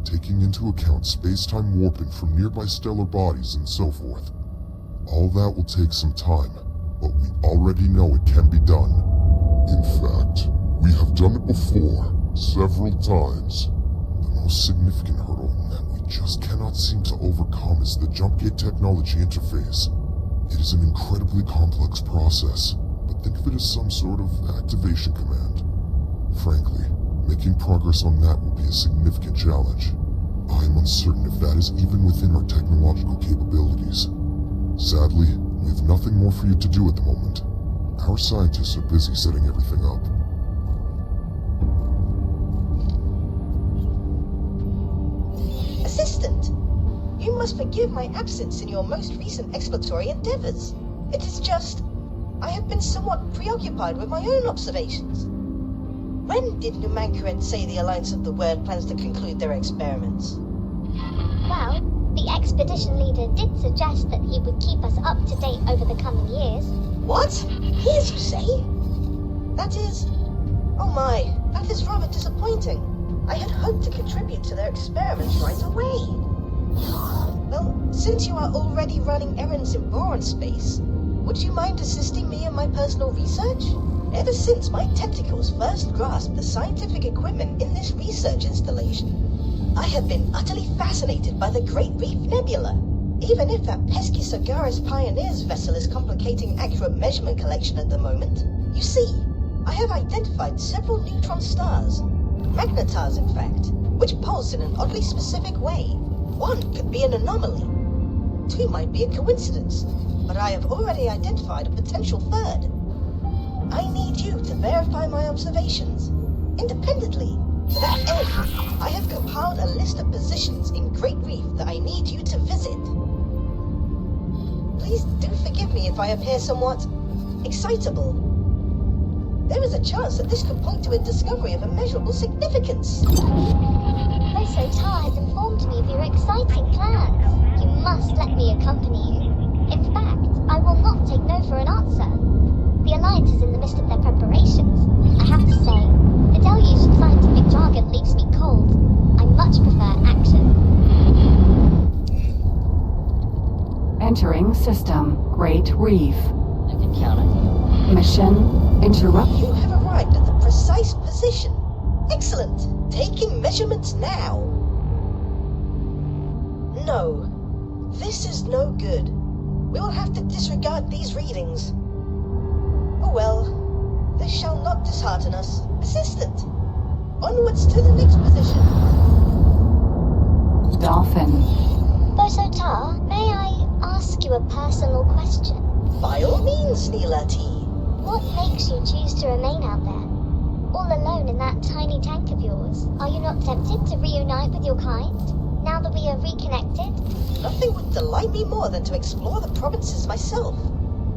taking into account space-time warping from nearby stellar bodies and so forth. All that will take some time, but we already know it can be done. In fact, we have done it before, several times. The most significant hurdle that we just cannot seem to overcome is the jump gate technology interface. It is an incredibly complex process, but think of it as some sort of activation command. Frankly, making progress on that will be a significant challenge. I am uncertain if that is even within our technological capabilities. Sadly, we have nothing more for you to do at the moment. Our scientists are busy setting everything up. Assistant, you must forgive my absence in your most recent exploratory endeavors. It is just, I have been somewhat preoccupied with my own observations. When did Numankaret say the Alliance of the Word plans to conclude their experiments? Well, the expedition leader did suggest that he would keep us up to date over the coming years. What? Years, you say? That is... Oh my, that is rather disappointing. I had hoped to contribute to their experiments right away. Well, since you are already running errands in Boron space, would you mind assisting me in my personal research? Ever since my tentacles first grasped the scientific equipment in this research installation, I have been utterly fascinated by the Great Reef Nebula. Even if that pesky Sagaris Pioneers vessel is complicating accurate measurement collection at the moment, you see, I have identified several neutron stars, magnetars in fact, which pulse in an oddly specific way. One could be an anomaly. Two might be a coincidence, but I have already identified a potential third. I need you to verify my observations, independently. To that end, I have compiled a list of positions in Great Reef that I need you to visit. Please do forgive me if I appear somewhat excitable. There is a chance that this could point to a discovery of immeasurable significance. Professor Tar has informed me of your exciting plans. You must let me accompany you. In fact, I will not take no for an answer. The Alliance is in the midst of their preparations. I have to say, the deluge of scientific jargon leaves me cold. I much prefer action. Entering system, Great Reef. I can count on you. Mission interrupt. You have arrived at the precise position. Excellent. Taking measurements now. No. This is no good. We will have to disregard these readings. Oh well. This shall not dishearten us. Assistant. Onwards to the next position. Dolphin. Professor Tar, may I ask you a personal question? By all means, Neela T. What makes you choose to remain out there? All alone in that tiny tank of yours? Are you not tempted to reunite with your kind, now that we are reconnected? Nothing would delight me more than to explore the provinces myself,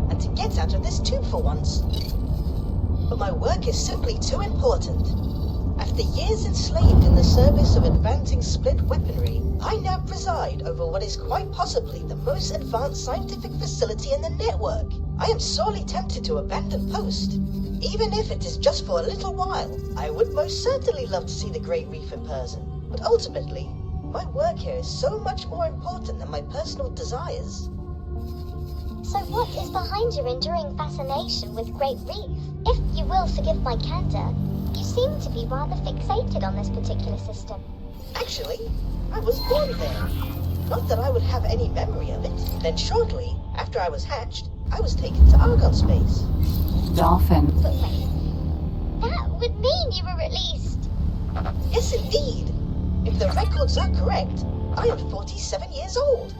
and to get out of this tube for once. But my work is simply too important. After years enslaved in the service of advancing split weaponry, I now preside over what is quite possibly the most advanced scientific facility in the network. I am sorely tempted to abandon post. Even if it is just for a little while, I would most certainly love to see the Great Reef in person. But ultimately, my work here is so much more important than my personal desires. So what is behind your enduring fascination with Great Reef? If you will forgive my candor, you seem to be rather fixated on this particular system. Actually, I was born there. Not that I would have any memory of it. Then shortly, after I was hatched, I was taken to Argon space. Dolphin. But wait, that would mean you were released. Yes, indeed. If the records are correct, I am 47 years old.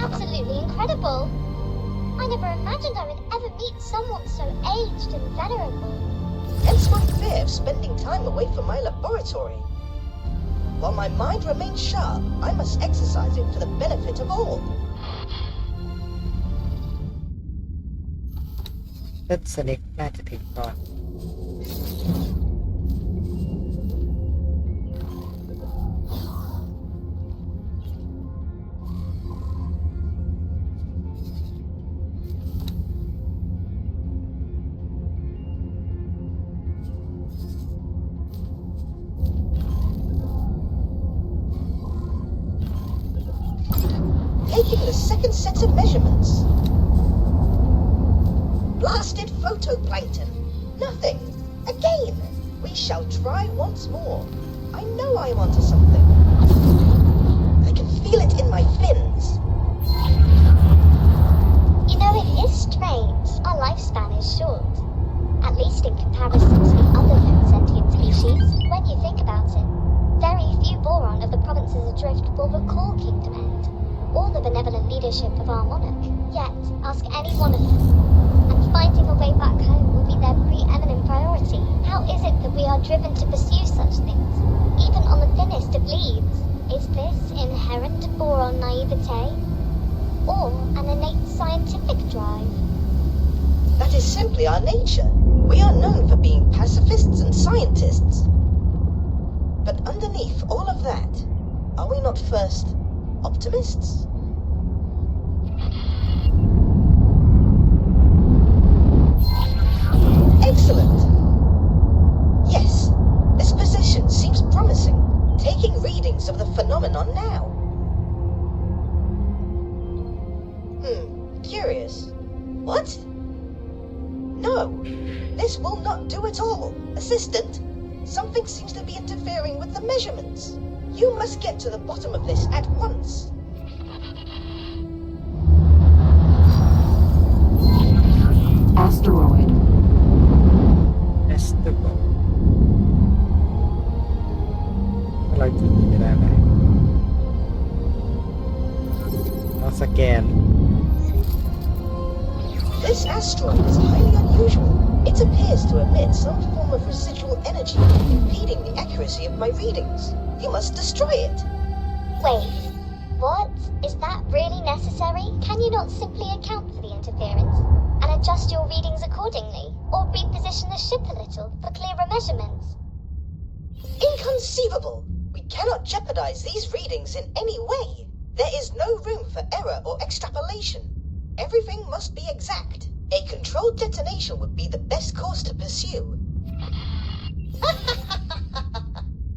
Absolutely incredible. I never imagined I would ever meet someone so aged and venerable. Hence my fear of spending time away from my laboratory. While my mind remains sharp, I must exercise it for the benefit of all. เจ้าสเน็กน่าจะถึงก่อน Taking the second set of measurements. Blasted photoplankton. Nothing. Again. We shall try once more. I know I'm onto something. I can feel it in my fins. You know, it is strange. Our lifespan is short. At least in comparison to the other known sentient species. When you think about it, very few Boron of the provinces adrift will recall Kingdom End, or the benevolent leadership of our monarch. Yet, ask any one of them, and finding a way back home will be their preeminent priority. How is it that we are driven to pursue such things, even on the thinnest of leads? Is this inherent Boron naivete, or an innate scientific drive? That is simply our nature. We are known for being pacifists and scientists. But underneath all of that, are we not first optimists? Excellent. Yes, this position seems promising. Taking readings of the phenomenon now. Curious. What? No, this will not do at all. Assistant, something seems to be interfering with the measurements. You must get to the bottom of this at once. Asteroid. เรากินจะได้ไหมเราสแกน This asteroid is highly unusual. It appears to emit some form of residual energy, impeding the accuracy of my readings. You must destroy it. Wait, what? Is that really necessary? Can you not simply account for the interference and adjust your readings accordingly, or reposition the ship a little for clearer measurements? Inconceivable! We cannot jeopardize these readings in any way. There is no room for error or extrapolation. Everything must be exact. A controlled detonation would be the best course to pursue.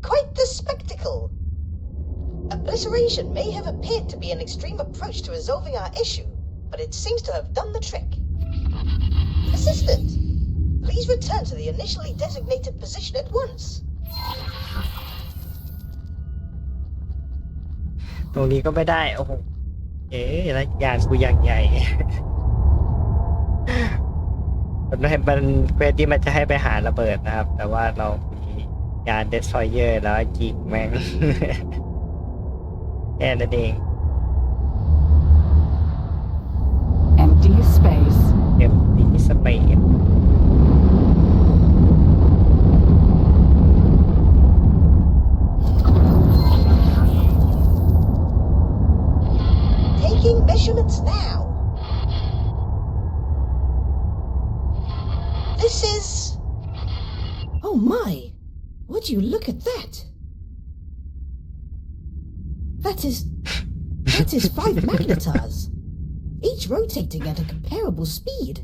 Quite the spectacle. Obliteration may have appeared to be an extreme approach to resolving our issue, but it seems to have done the trick. Assistant, please return to the initially designated position at once. ตรงนี้ก็ไม่ได้โอ้โหแล้วยานกูอย่างใหญ่ มันเควสที่มันจะให้ไปหาระเบิดนะครับแต่ว่าเรามียานเดสทรอยเยอร์แล้วยิงแม่ง แค่นั้นเอง Empty space. Empty space. Taking measurements now. This is... Oh my! Would you look at that? That is 5 magnetars, each rotating at a comparable speed.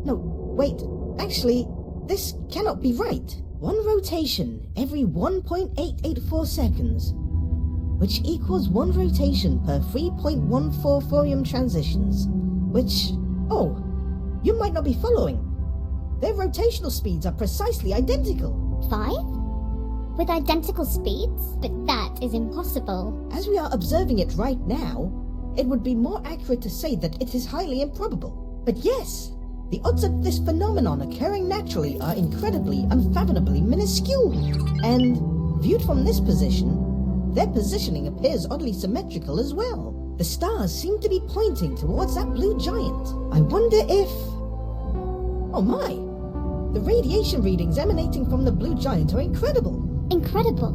No, wait, actually, this cannot be right. One rotation every 1.884 seconds, which equals 1 rotation per 3.14 thorium transitions, which... Oh, you might not be following. Their rotational speeds are precisely identical. 5? With identical speeds? But that is impossible. As we are observing it right now, it would be more accurate to say that it is highly improbable. But yes, the odds of this phenomenon occurring naturally are incredibly, unfathomably minuscule. And, viewed from this position, their positioning appears oddly symmetrical as well. The stars seem to be pointing towards that blue giant. I wonder if... Oh my! The radiation readings emanating from the blue giant are incredible. Incredible.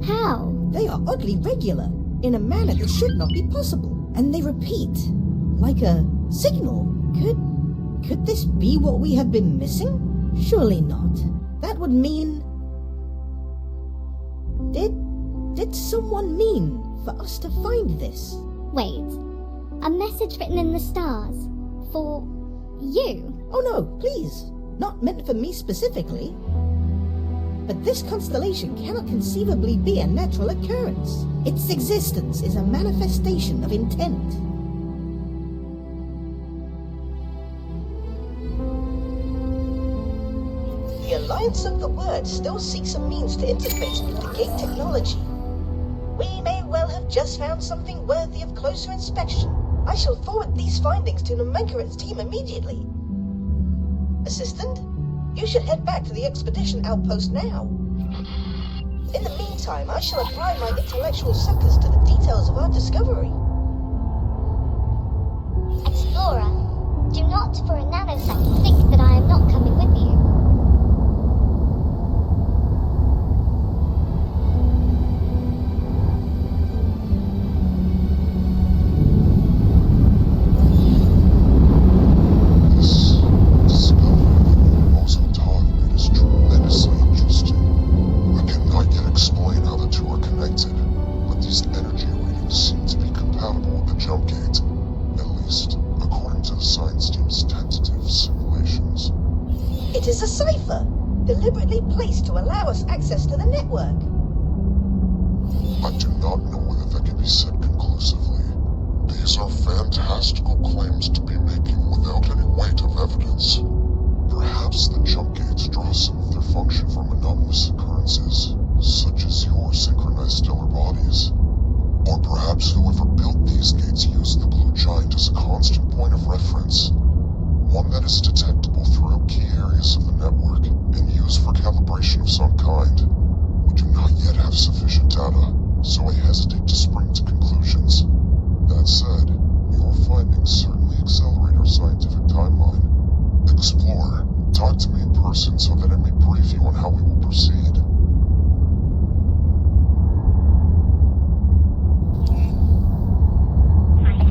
How? They are oddly regular, in a manner that should not be possible, and they repeat, like a signal. Could this be what we have been missing? Surely not. That would mean... Did someone mean for us to find this? Wait. A message written in the stars. For you? Oh no, please. Not meant for me specifically. But this constellation cannot conceivably be a natural occurrence. Its existence is a manifestation of intent. The Alliance of the Word still seeks a means to interface with the gate technology. We may well have just found something worthy of closer inspection. I shall forward these findings to Nomenkla's team immediately. Assistant, you should head back to the expedition outpost now. In the meantime, I shall apply my intellectual suckers to the details of our discovery. Explorer, do not for a nanosecond think that I am not coming with you. Deliberately placed to allow us access to the network. I do not know whether that can be said conclusively. These are fantastical claims to be making without any weight of evidence. Perhaps the jump gates draw some of their function from anomalous occurrences, such as your synchronized stellar bodies. Or perhaps whoever built these gates used the blue giant as a constant point of reference, one that is detectable throughout key areas of the network and used for calibration of some kind. We do not yet have sufficient data, so I hesitate to spring to conclusions. That said, your findings certainly accelerate our scientific timeline. Explorer, talk to me in person so that I may brief you on how we will proceed.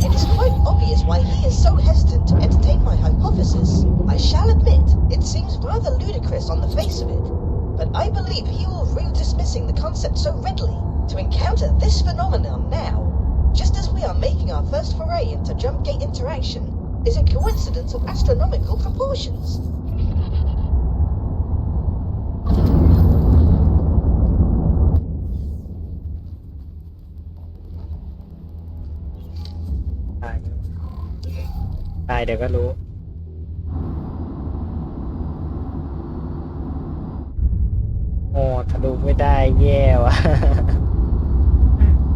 It is quite obvious why he is so hesitant to entertain my hypothesis. I shall admit, it seems rather ludicrous on the face of it, but I believe he will rue dismissing the concept so readily. To encounter this phenomenon now, just as we are making our first foray into jump gate interaction, is a coincidence of astronomical proportions.ตายเดี๋ยวก็รู้โอ้ทะลุไม่ได้แย่ว่ะ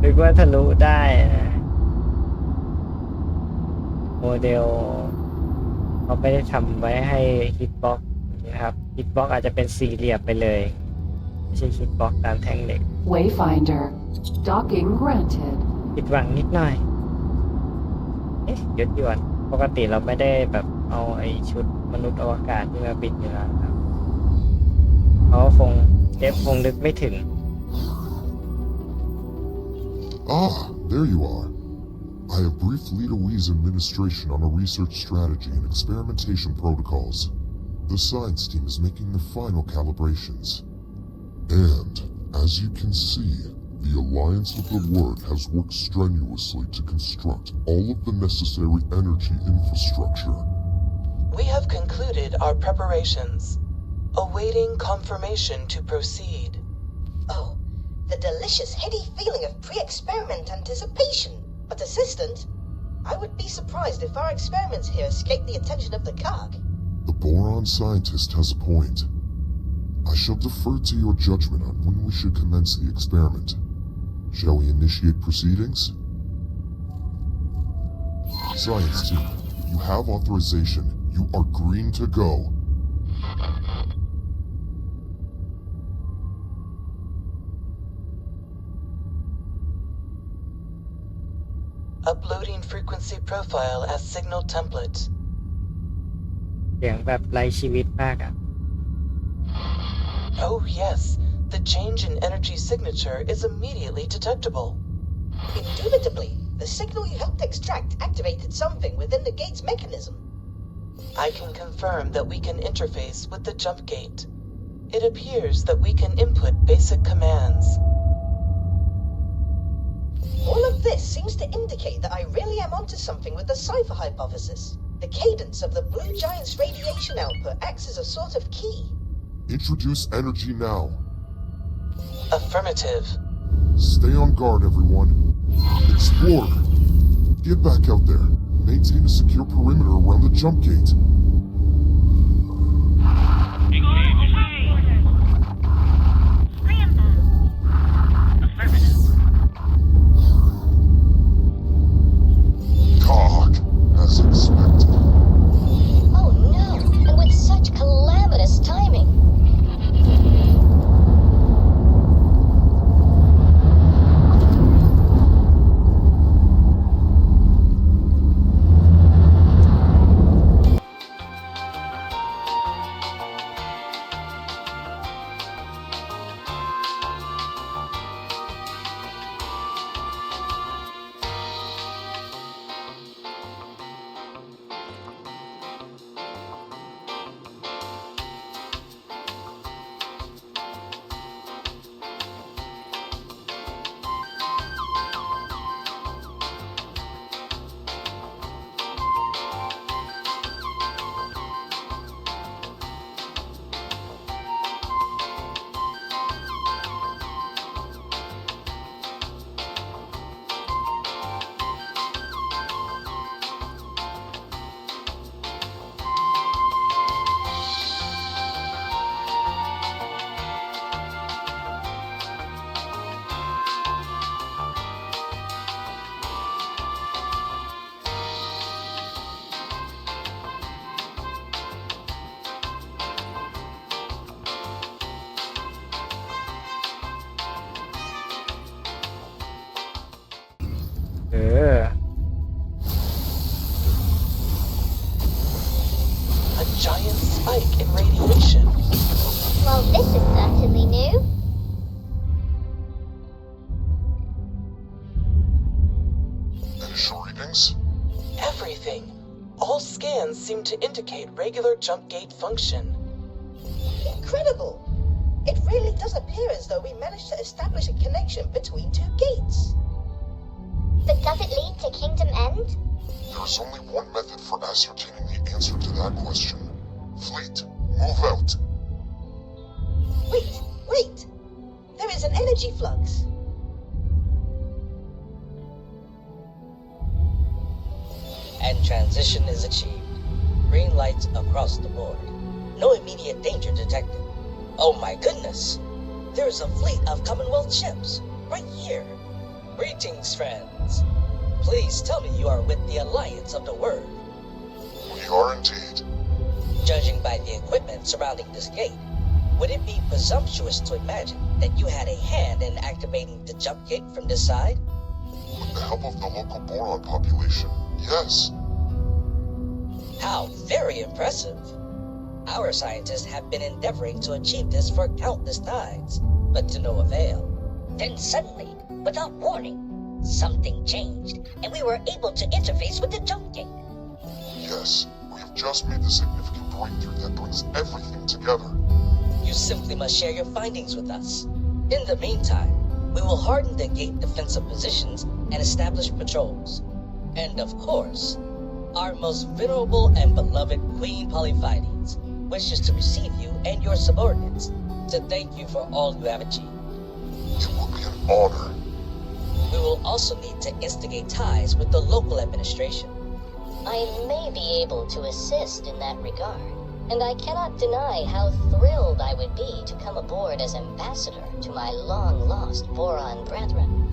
นึกว่าทะลุได้นะโมเดลเขาไม่ได้ทำไว้ให้ฮิตบ็อกซ์นะครับฮิตบ็อกซ์อาจจะเป็นสี่เหลี่ยมไปเลยไม่ใช่ฮิตบ็อกซ์ตามแท่งเหล็ก Wayfinder. Docking granted. ผิดหวังนิดหน่อยหยวนปกติเราไม่ได้แบบเอาไอชุดมนุษย์อวกาศที่มาบินอยู่แล้วครับเขาคงนึกไม่ถึง Ah, there you are. I have briefed Lita Wee's administration on a research strategy and experimentation protocols. The science team is making their final calibrations. And, as you can see, the Alliance of the Word has worked strenuously to construct all of the necessary energy infrastructure. We have concluded our preparations, awaiting confirmation to proceed. Oh, the delicious heady feeling of pre-experiment anticipation. But Assistant, I would be surprised if our experiments here escape the attention of the COG. The Boron scientist has a point. I shall defer to your judgment on when we should commence the experiment. Shall we initiate proceedings? Science team, you have authorization. You are green to go. Uploading frequency profile as signal template. เสียงแบบไร้ชีวิตมากอ่ะ Oh yes, the change in energy signature is immediately detectable. Indubitably, the signal you helped extract activated something within the gate's mechanism. I can confirm that we can interface with the jump gate. It appears that we can input basic commands. All of this seems to indicate that I really am onto something with the cipher hypothesis. The cadence of the blue giant's radiation output acts as a sort of key. Introduce energy now. Affirmative. Stay on guard, everyone. Explorer, get back out there. Maintain a secure perimeter around the jump gate. Cock, as expected. Oh no, and with such calamitous timing. A giant spike in radiation. Well, this is certainly new. Initial readings? Everything. All scans seem to indicate regular jump gate function. Incredible! It really does appear as though we managed to establish a connection between two gates. But does it lead to Kingdom End? There's only one method for ascertaining the answer to that question. Fleet, move out. Wait! There is an energy flux. And transition is achieved. Green lights across the board. No immediate danger detected. Oh my goodness! There's a fleet of Commonwealth ships, right here. Greetings, friends. Please tell me you are with the Alliance of the Word. We are indeed. Judging by the equipment surrounding this gate, would it be presumptuous to imagine that you had a hand in activating the jump gate from this side? With the help of the local Boron population, yes. How very impressive. Our scientists have been endeavoring to achieve this for countless times, but to no avail. Then suddenly, without warning, something changed, and we were able to interface with the jump gate. Yes, we have just made the significant breakthrough that brings everything together. You simply must share your findings with us. In the meantime, we will harden the gate defensive positions and establish patrols. And of course, our most venerable and beloved Queen Polyphides wishes to receive you and your subordinates to thank you for all you have achieved. It will be an honor. We will also need to instigate ties with the local administration. I may be able to assist in that regard, and I cannot deny how thrilled I would be to come aboard as ambassador to my long-lost Boron brethren.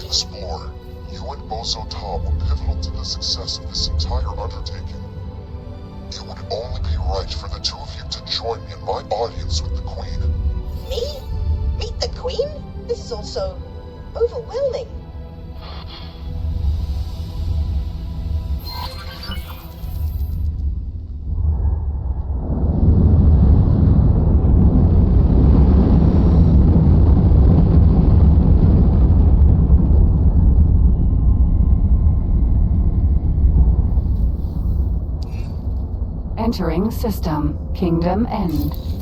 Explorer, you and Bozo Tom were pivotal to the success of this entire undertaking. It would only be right for the two of you to join me in my audience with the Queen. Me? Meet the Queen? This is also overwhelming. Entering system. Kingdom End.